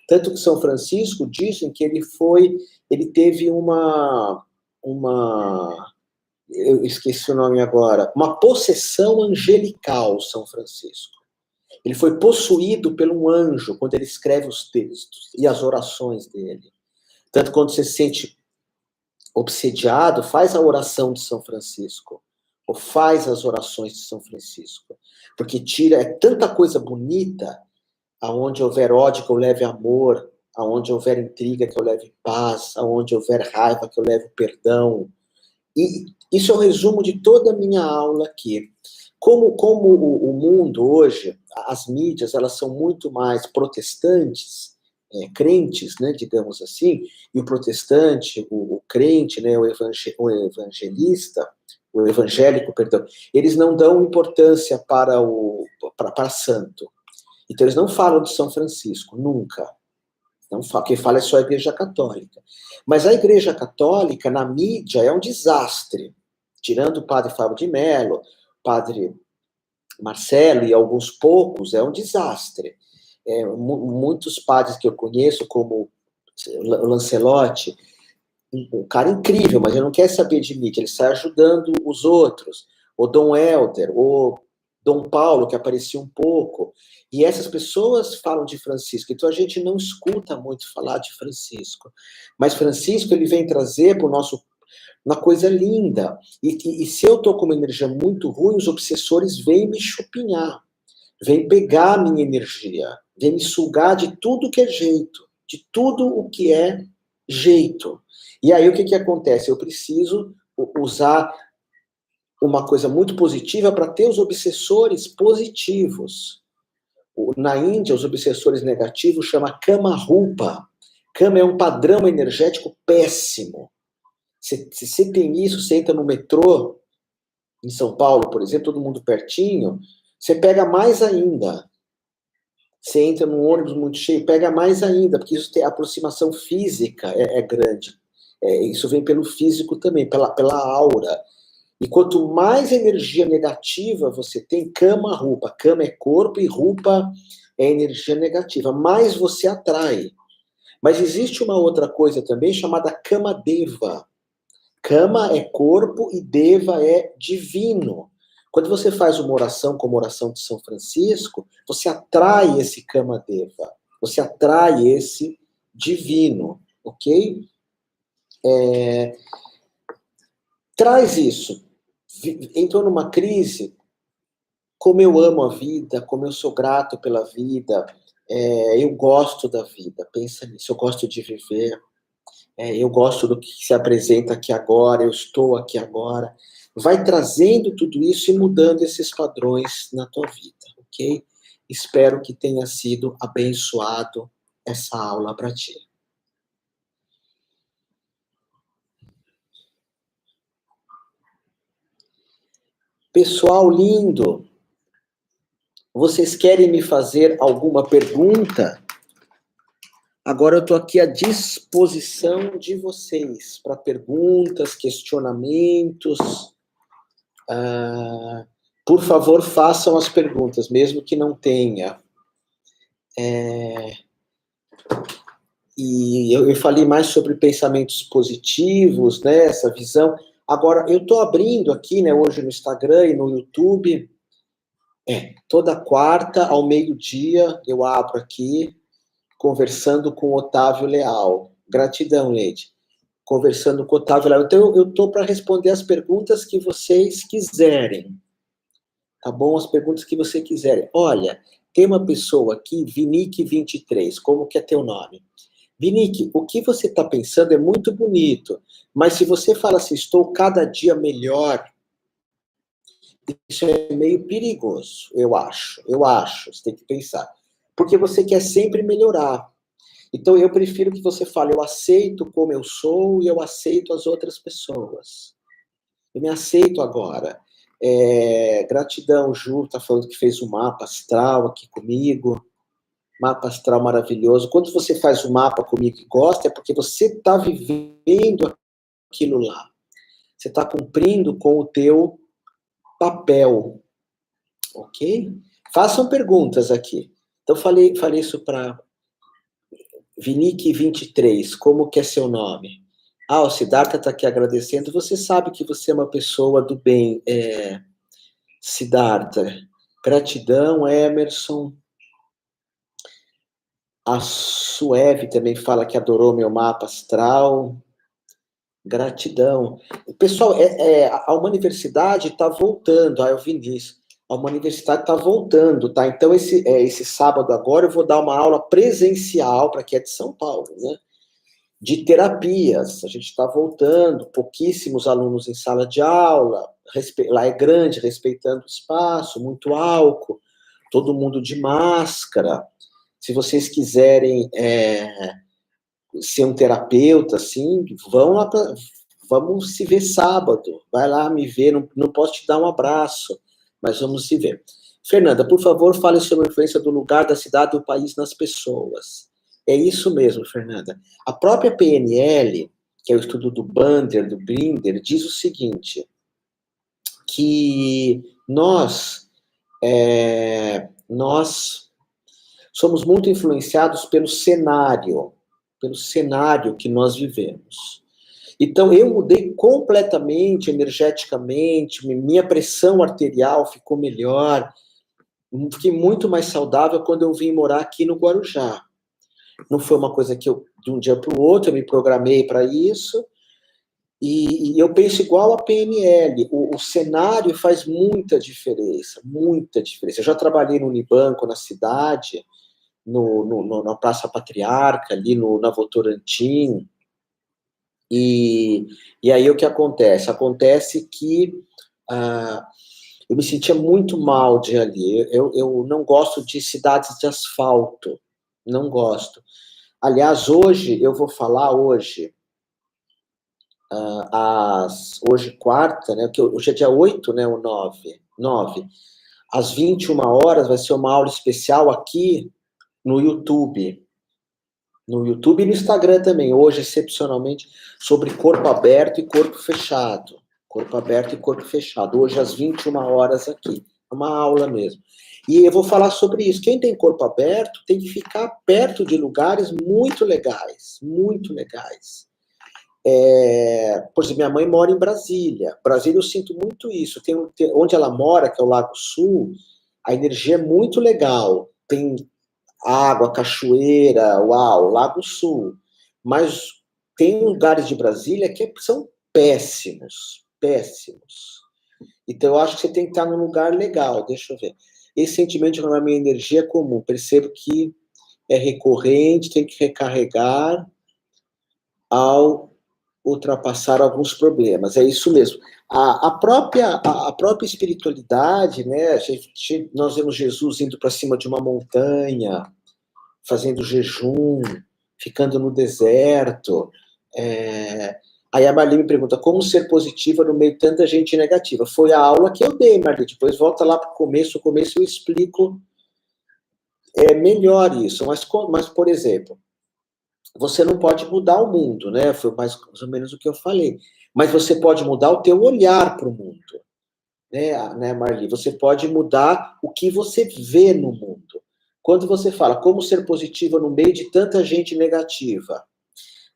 Tanto que São Francisco dizem que ele teve eu esqueci o nome agora, uma possessão angelical, São Francisco. Ele foi possuído por um anjo quando ele escreve os textos e as orações dele. Tanto quando você se sente obsediado, faz a oração de São Francisco. ou faz as orações de São Francisco. Porque é tanta coisa bonita, aonde houver ódio que eu leve amor, aonde houver intriga que eu leve paz, aonde houver raiva que eu leve perdão. E isso é o resumo de toda a minha aula aqui. Como o mundo hoje, as mídias, elas são muito mais protestantes, crentes, né, digamos assim, e o protestante, o crente, né, o evangelista, o evangélico, perdão, eles não dão importância para santo. Então eles não falam de São Francisco, nunca. Não fala, quem fala é só a Igreja Católica. Mas a Igreja Católica, na mídia, é um desastre. Tirando o padre Fábio de Mello, padre Marcelo e alguns poucos, é um desastre. Muitos padres que eu conheço, como o Lancelotti, um cara incrível, mas ele não quer saber de mídia, ele sai ajudando os outros. O Dom Helder, o Dom Paulo, que aparecia um pouco. E essas pessoas falam de Francisco, então a gente não escuta muito falar de Francisco. Mas Francisco, ele vem trazer para o nosso uma coisa linda. E se eu estou com uma energia muito ruim, os obsessores vêm me chupinhar, vêm pegar a minha energia, vêm me sugar de tudo que é jeito, de tudo o que é jeito. E aí o que acontece? Eu preciso usar uma coisa muito positiva para ter os obsessores positivos. Na Índia, os obsessores negativos chama Kama Rupa. Kama é um padrão energético péssimo. Se você tem isso, você entra no metrô, em São Paulo, por exemplo, todo mundo pertinho, você pega mais ainda. Você entra num ônibus muito cheio, pega mais ainda, porque isso tem a aproximação física é grande. Isso vem pelo físico também, pela aura. E quanto mais energia negativa você tem, Kama Rupa. Kama é corpo e Rupa é energia negativa. Mais você atrai. Mas existe uma outra coisa também chamada Kama Deva. Kama é corpo e Deva é divino. Quando você faz uma oração como a oração de São Francisco, você atrai esse Kama Deva. Você atrai esse divino, ok? Traz isso. Entrou numa crise, como eu amo a vida, como eu sou grato pela vida, eu gosto da vida, pensa nisso, eu gosto de viver, eu gosto do que se apresenta aqui agora, eu estou aqui agora. Vai trazendo tudo isso e mudando esses padrões na tua vida, ok? Espero que tenha sido abençoado essa aula para ti. Pessoal lindo, vocês querem me fazer alguma pergunta? Agora eu estou aqui à disposição de vocês para perguntas, questionamentos. Por favor, façam as perguntas, mesmo que não tenha. E eu falei mais sobre pensamentos positivos, né, essa visão. Agora, eu estou abrindo aqui, né, hoje no Instagram e no YouTube, toda quarta ao meio-dia eu abro aqui, conversando com Otávio Leal. Gratidão, Leide. Conversando com Otávio Leal. Então, eu estou para responder as perguntas que vocês quiserem. Tá bom? As perguntas que você quiserem. Olha, tem uma pessoa aqui, Vinique23, como que é teu nome? Vinique, o que você está pensando é muito bonito, mas se você fala assim, estou cada dia melhor, isso é meio perigoso, eu acho, você tem que pensar. Porque você quer sempre melhorar. Então, eu prefiro que você fale, eu aceito como eu sou e eu aceito as outras pessoas. Eu me aceito agora. Gratidão, Ju, tá falando que fez um mapa astral aqui comigo. Mapa astral maravilhoso. Quando você faz o mapa comigo e gosta, é porque você está vivendo aquilo lá. Você está cumprindo com o teu papel. Ok? Façam perguntas aqui. Então, falei isso para Vinique23, como que é seu nome? O Siddhartha está aqui agradecendo. Você sabe que você é uma pessoa do bem, Siddhartha. Gratidão, Emerson. A Sueve também fala que adorou meu mapa astral. Gratidão. Pessoal, a uma universidade está voltando, eu vi nisso. A uma universidade está voltando, tá? Então, esse sábado agora eu vou dar uma aula presencial para quem é de São Paulo, né? De terapias. A gente está voltando, pouquíssimos alunos em sala de aula, lá é grande, respeitando o espaço, muito álcool, todo mundo de máscara. Se vocês quiserem ser um terapeuta, assim, vão lá vamos se ver sábado. Vai lá me ver, não posso te dar um abraço, mas vamos se ver. Fernanda, por favor, fale sobre a influência do lugar, da cidade, do país nas pessoas. É isso mesmo, Fernanda. A própria PNL, que é o estudo do Bandler, do Binder, diz o seguinte, que nós somos muito influenciados pelo cenário que nós vivemos. Então, eu mudei completamente, energeticamente, minha pressão arterial ficou melhor, fiquei muito mais saudável quando eu vim morar aqui no Guarujá. Não foi uma coisa que eu, de um dia para o outro, eu me programei para isso, e eu penso igual a PNL, o cenário faz muita diferença, muita diferença. Eu já trabalhei no Unibanco, na cidade, na Praça Patriarca, ali na Votorantim, e aí o que acontece? Acontece que eu me sentia muito mal de ali. Eu não gosto de cidades de asfalto, não gosto. Aliás, hoje, eu vou falar hoje, hoje quarta, né? Hoje é dia 8, né? O 9. Às 21 horas vai ser uma aula especial aqui no YouTube. No YouTube e no Instagram também, hoje, excepcionalmente, sobre corpo aberto e corpo fechado. Corpo aberto e corpo fechado. Hoje, às 21 horas aqui. É uma aula mesmo. E eu vou falar sobre isso. Quem tem corpo aberto tem que ficar perto de lugares muito legais. Muito legais. Por exemplo, minha mãe mora em Brasília. Brasília, eu sinto muito isso. Onde ela mora, que é o Lago Sul, a energia é muito legal. Tem água, cachoeira, uau, Lago Sul. Mas tem lugares de Brasília que são péssimos, péssimos. Então, eu acho que você tem que estar num lugar legal, deixa eu ver. Esse sentimento de minha energia é comum, percebo que é recorrente, tem que recarregar ao ultrapassar alguns problemas, é isso mesmo. A própria espiritualidade, né, nós vemos Jesus indo para cima de uma montanha, fazendo jejum, ficando no deserto. Aí a Marli me pergunta, como ser positiva no meio de tanta gente negativa? Foi a aula que eu dei, Marli, depois volta lá para o começo eu explico melhor isso. Mas, por exemplo, você não pode mudar o mundo, né? Foi mais ou menos o que eu falei. Mas você pode mudar o teu olhar para o mundo, né, Marli? Você pode mudar o que você vê no mundo. Quando você fala como ser positiva no meio de tanta gente negativa,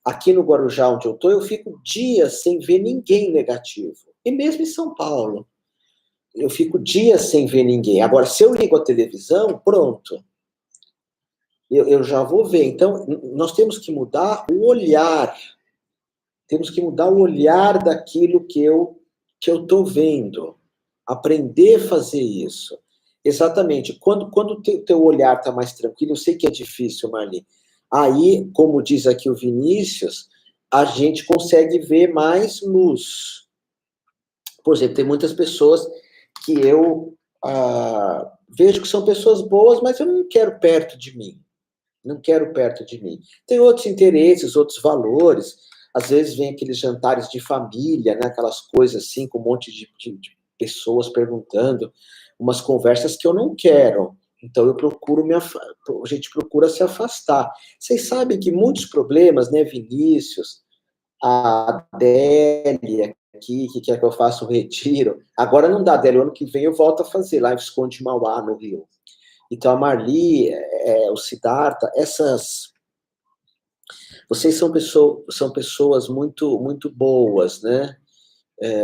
aqui no Guarujá, onde eu estou, eu fico dias sem ver ninguém negativo. E mesmo em São Paulo, eu fico dias sem ver ninguém. Agora, se eu ligo a televisão, pronto. Eu já vou ver. Então, nós temos que mudar o olhar. Temos que mudar o olhar daquilo que eu estou vendo. Aprender a fazer isso. Exatamente. Quando o teu olhar está mais tranquilo, eu sei que é difícil, Marli. Aí, como diz aqui o Vinícius, a gente consegue ver mais luz. Por exemplo, tem muitas pessoas que eu vejo que são pessoas boas, mas eu não quero perto de mim. Não quero perto de mim. Tem outros interesses, outros valores. Às vezes vem aqueles jantares de família, né? Aquelas coisas assim, com um monte de pessoas perguntando, umas conversas que eu não quero. Então a gente procura se afastar. Vocês sabem que muitos problemas, né, Vinícius, a Adélia aqui, que quer que eu faça um retiro. Agora não dá, Adélia, o ano que vem eu volto a fazer lá em Visconde de Mauá, no Rio. Então a Marli, o Siddhartha, vocês são pessoas muito, muito boas, né?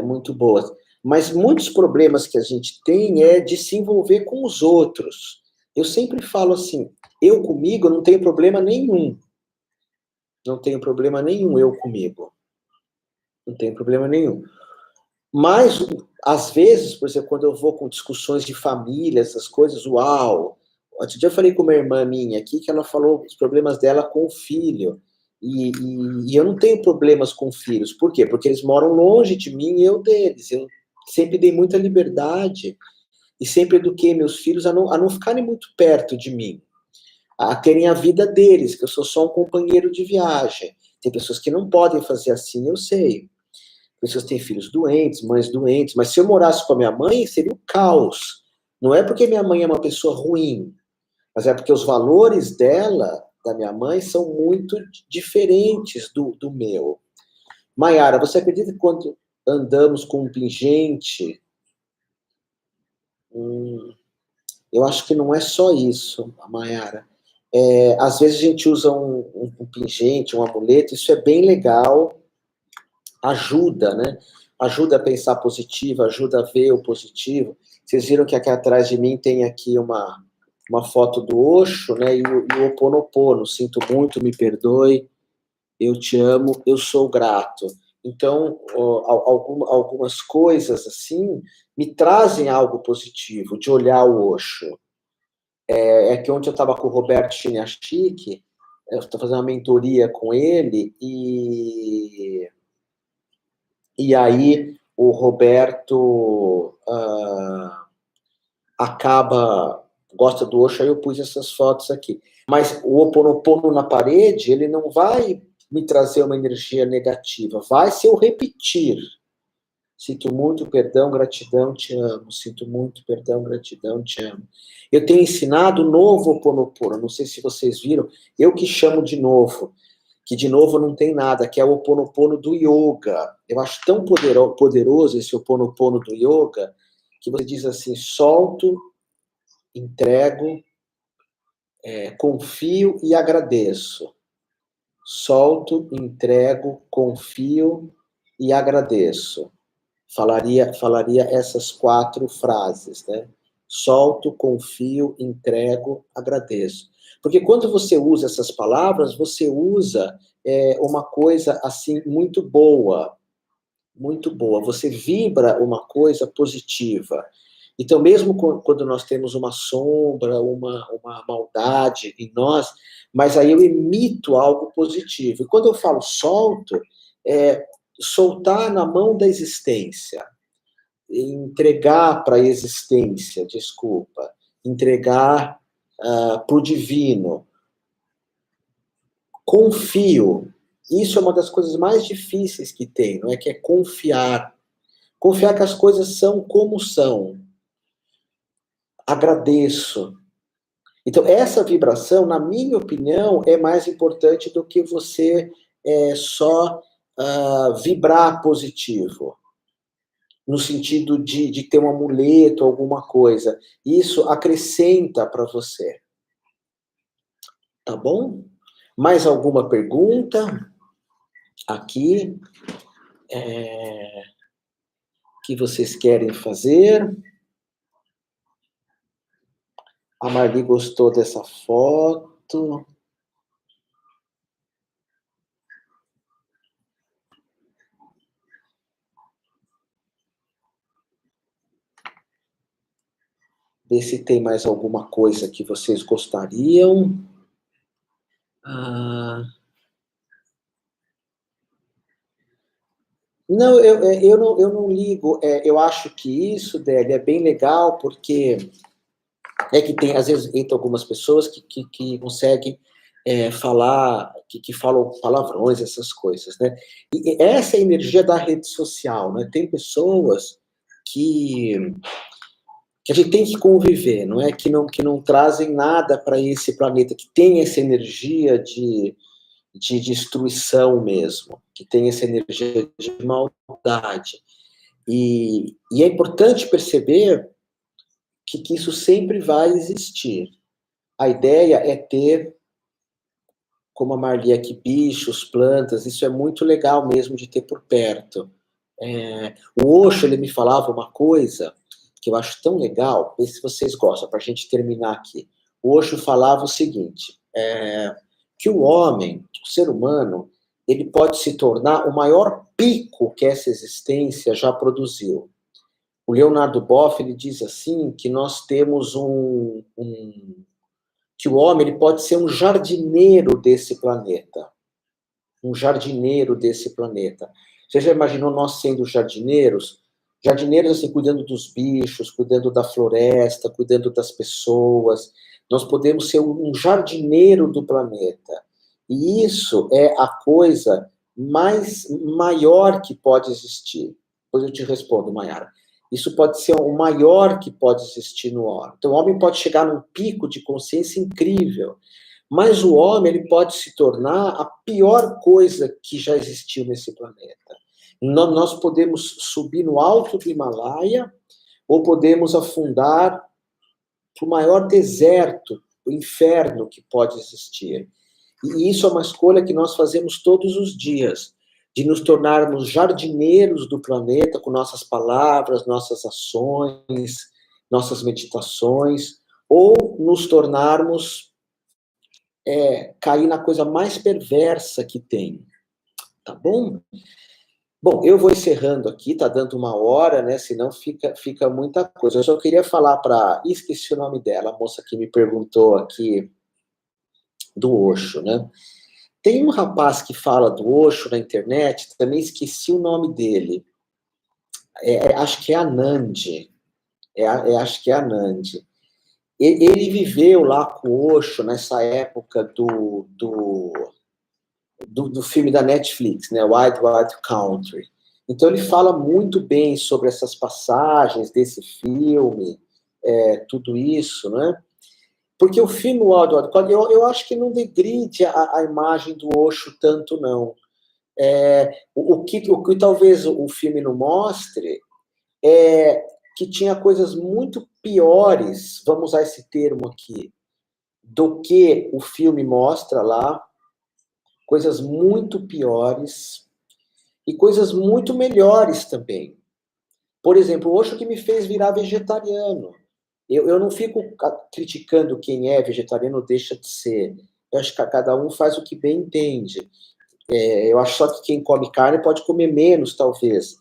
Muito boas. Mas muitos problemas que a gente tem é de se envolver com os outros. Eu sempre falo assim, eu comigo não tenho problema nenhum. Não tenho problema nenhum eu comigo. Não tem problema nenhum. Mas, às vezes, por exemplo, quando eu vou com discussões de família, essas coisas, uau! Outro dia eu falei com uma irmã minha aqui, que ela falou os problemas dela com o filho. E eu não tenho problemas com filhos. Por quê? Porque eles moram longe de mim e eu deles. Eu sempre dei muita liberdade e sempre eduquei meus filhos a não ficarem muito perto de mim, a terem a vida deles, que eu sou só um companheiro de viagem. Tem pessoas que não podem fazer assim, eu sei. Pessoas têm filhos doentes, mães doentes, mas se eu morasse com a minha mãe, seria um caos. Não é porque minha mãe é uma pessoa ruim, mas é porque os valores dela, da minha mãe, são muito diferentes do meu. Maiara, você acredita que quando andamos com um pingente, eu acho que não é só isso, Maiara. Às vezes a gente usa um pingente, um amuleto, isso é bem legal, ajuda, né? Ajuda a pensar positivo, ajuda a ver o positivo. Vocês viram que aqui atrás de mim tem aqui uma foto do Osho, né? E o Ho Oponopono. Sinto muito, me perdoe, eu te amo, eu sou grato. Então, algumas coisas assim me trazem algo positivo, de olhar o Osho. Que ontem eu estava com o Roberto Chiniachik, eu estou fazendo uma mentoria com ele, e aí o Roberto gosta do Osho, aí eu pus essas fotos aqui. Mas o Ho Oponopono na parede, ele não vai me trazer uma energia negativa, vai se eu repetir. Sinto muito perdão, gratidão, te amo. Sinto muito perdão, gratidão, te amo. Eu tenho ensinado o novo Ho Oponopono, não sei se vocês viram, eu que chamo de novo, que de novo não tem nada, que é o Ho Oponopono do yoga. Eu acho tão poderoso esse Ho Oponopono do yoga, que você diz assim, solto, entrego, confio e agradeço. Solto, entrego, confio e agradeço. Falaria essas 4 frases, né? Solto, confio, entrego, agradeço. Porque quando você usa essas palavras, você usa uma coisa assim muito boa, muito boa. Você vibra uma coisa positiva. Então, mesmo quando nós temos uma sombra, uma maldade em nós, mas aí eu emito algo positivo. E quando eu falo solto, soltar na mão da existência, entregar para a existência, desculpa, entregar para o divino. Confio. Isso é uma das coisas mais difíceis que tem, não é? Que é confiar. Confiar que as coisas são como são. Agradeço. Então, essa vibração, na minha opinião, é mais importante do que você só vibrar positivo, no sentido de ter um amuleto, alguma coisa. Isso acrescenta para você. Tá bom? Mais alguma pergunta aqui que vocês querem fazer? A Marli gostou dessa foto. Ver se tem mais alguma coisa que vocês gostariam. Não, eu não ligo. Eu acho que isso, Délia, é bem legal, porque que tem, às vezes, entre algumas pessoas que conseguem falar, que falam palavrões, essas coisas, né? E essa é a energia da rede social, né? Tem pessoas que a gente tem que conviver, não é? Que não trazem nada para esse planeta, que tem essa energia de destruição mesmo, que tem essa energia de maldade. E é importante perceber que isso sempre vai existir. A ideia é ter, como a Marli aqui, bichos, plantas, isso é muito legal mesmo de ter por perto. O Osho, ele me falava uma coisa que eu acho tão legal, vê se vocês gostam, para a gente terminar aqui. O Osho falava o seguinte, que o homem, o ser humano, ele pode se tornar o maior pico que essa existência já produziu. O Leonardo Boff, ele diz assim, que nós temos que o homem ele pode ser um jardineiro desse planeta. Um jardineiro desse planeta. Você já imaginou nós sendo jardineiros? Jardineiros, assim, cuidando dos bichos, cuidando da floresta, cuidando das pessoas. Nós podemos ser um jardineiro do planeta. E isso é a coisa maior que pode existir. Depois eu te respondo, Mayara. Isso pode ser o maior que pode existir no homem. Então, o homem pode chegar num pico de consciência incrível. Mas o homem ele pode se tornar a pior coisa que já existiu nesse planeta. Nós podemos subir no alto do Himalaia ou podemos afundar para o maior deserto, o inferno que pode existir. E isso é uma escolha que nós fazemos todos os dias, de nos tornarmos jardineiros do planeta com nossas palavras, nossas ações, nossas meditações, ou nos tornarmos cair na coisa mais perversa que tem. Tá bom? Bom, eu vou encerrando aqui, tá dando 1 hora, né? Senão fica muita coisa. Eu só queria falar para... Esqueci o nome dela, a moça que me perguntou aqui do Osho, né? Tem um rapaz que fala do Osho na internet, também esqueci o nome dele. Acho que é Anand. Acho que é Anand. Ele viveu lá com o Osho nessa época do filme da Netflix, né, Wild Wild Country. Então ele fala muito bem sobre essas passagens desse filme, tudo isso, né? Porque o filme Wild Wild Country, eu acho que não degride a imagem do Osho tanto, não. O que talvez o filme não mostre é que tinha coisas muito piores, vamos usar esse termo aqui, do que o filme mostra lá, coisas muito piores e coisas muito melhores também. Por exemplo, o Osho que me fez virar vegetariano. Eu não fico criticando quem é vegetariano ou deixa de ser. Eu acho que cada um faz o que bem entende. Eu acho só que quem come carne pode comer menos, talvez.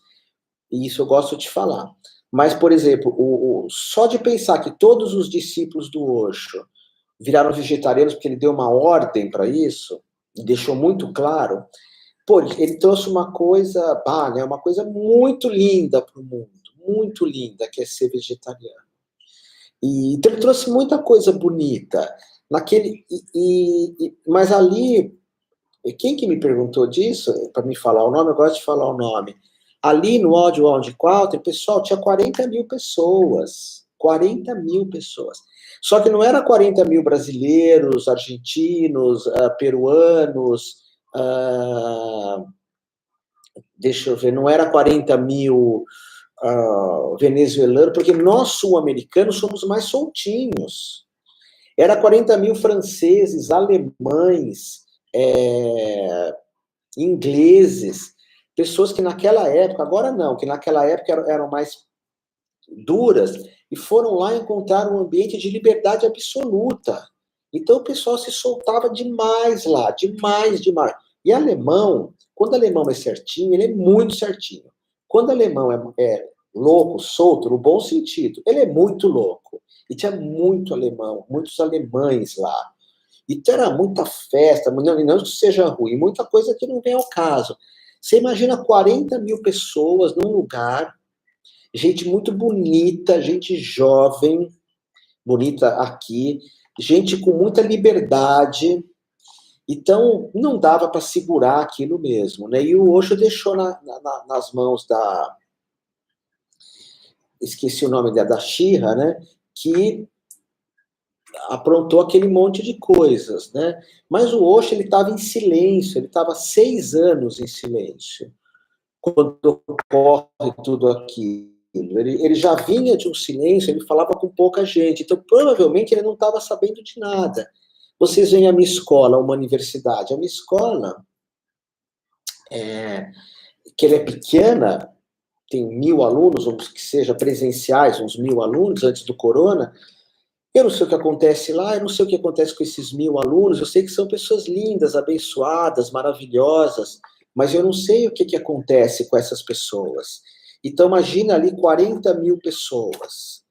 E isso eu gosto de falar. Mas, por exemplo, só de pensar que todos os discípulos do Osho viraram vegetarianos porque ele deu uma ordem para isso, e deixou muito claro, pô, ele trouxe uma coisa, né, uma coisa muito linda para o mundo, muito linda, que é ser vegetariano. E então ele trouxe muita coisa bonita. Mas ali, quem que me perguntou disso, para me falar o nome, eu gosto de falar o nome. Ali no Audio Round 4, pessoal, tinha 40 mil pessoas. 40 mil pessoas. Só que não era 40 mil brasileiros, argentinos, peruanos, deixa eu ver, não era 40 mil venezuelanos, porque nós sul-americanos somos mais soltinhos. Era 40 mil franceses, alemães, ingleses, pessoas que naquela época, agora não, que naquela época eram mais duras, e foram lá encontrar um ambiente de liberdade absoluta. Então o pessoal se soltava demais lá, demais, demais. E alemão, quando alemão é certinho, ele é muito certinho. Quando alemão é louco, solto, no bom sentido, ele é muito louco. E tinha muito alemão, muitos alemães lá. Então era muita festa, não que seja ruim, muita coisa que não vem ao caso. Você imagina 40 mil pessoas num lugar, gente muito bonita, gente jovem, bonita aqui, gente com muita liberdade. Então, não dava para segurar aquilo mesmo, né? E o Osho deixou nas mãos da... Esqueci o nome da Shira, né? Que aprontou aquele monte de coisas, né? Mas o Osho, ele estava em silêncio, ele estava 6 anos em silêncio, quando ocorre tudo aquilo. Ele já vinha de um silêncio, ele falava com pouca gente, então provavelmente ele não estava sabendo de nada. Vocês veem a minha escola, uma universidade, a minha escola, que ela é pequena, tem 1.000 alunos, ou que seja presenciais, uns 1.000 alunos antes do corona, Eu não sei o que acontece lá, eu não sei o que acontece com esses 1000 alunos, eu sei que são pessoas lindas, abençoadas, maravilhosas, mas eu não sei o que acontece com essas pessoas. Então, imagina ali 40 mil pessoas.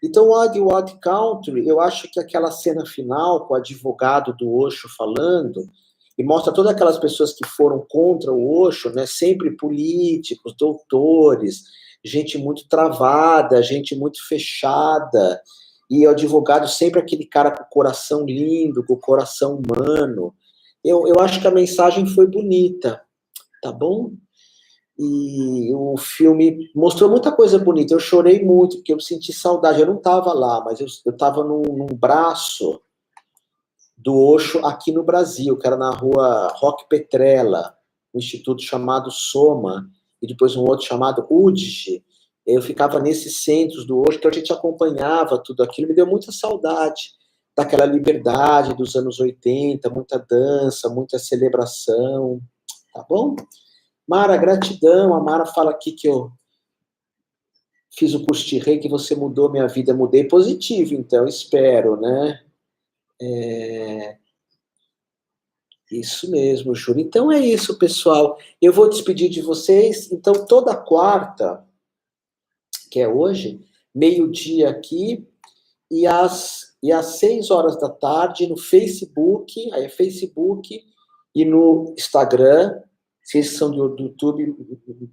Então, Odd Country, eu acho que aquela cena final, com o advogado do Osho falando, e mostra todas aquelas pessoas que foram contra o Osho, né, sempre políticos, doutores, gente muito travada, gente muito fechada, e o advogado sempre aquele cara com o coração lindo, com o coração humano. Eu acho que a mensagem foi bonita, tá bom? E o filme mostrou muita coisa bonita. Eu chorei muito, porque eu senti saudade. Eu não estava lá, mas eu estava num braço do Osho aqui no Brasil, que era na rua Roque Petrella, um instituto chamado Soma, e depois um outro chamado UDG. Eu ficava nesses centros do Osho, então a gente acompanhava tudo aquilo, me deu muita saudade daquela liberdade dos anos 80, muita dança, muita celebração, tá bom? Mara, gratidão. A Mara fala aqui que eu fiz o curso de Rei, que você mudou minha vida. Mudei positivo, então, espero, né? Isso mesmo, Júlio. Então é isso, pessoal. Eu vou despedir de vocês. Então, toda quarta, que é hoje, meio-dia aqui, e às 6 horas da tarde no Facebook, aí é Facebook, e no Instagram, vocês são do YouTube,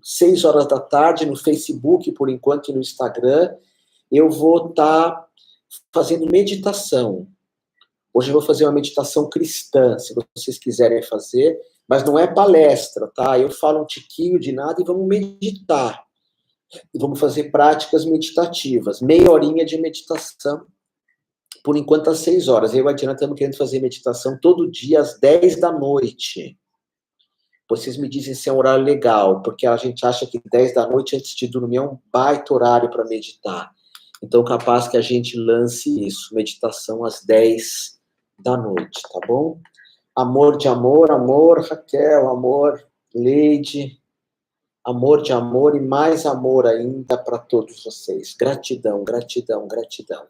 6 horas da tarde no Facebook, por enquanto, e no Instagram, eu vou estar fazendo meditação. Hoje eu vou fazer uma meditação cristã, se vocês quiserem fazer, mas não é palestra, tá? Eu falo um tiquinho de nada e vamos meditar. E vamos fazer práticas meditativas, meia horinha de meditação, por enquanto às 6 horas. Eu e a Diana estamos querendo fazer meditação todo dia às 10 da noite. Vocês me dizem se é um horário legal, porque a gente acha que 10 da noite antes de dormir é um baita horário para meditar. Então, capaz que a gente lance isso, meditação às 10 da noite, tá bom? Amor de amor, amor, Raquel, amor, Leide, amor de amor e mais amor ainda para todos vocês. Gratidão, gratidão, gratidão.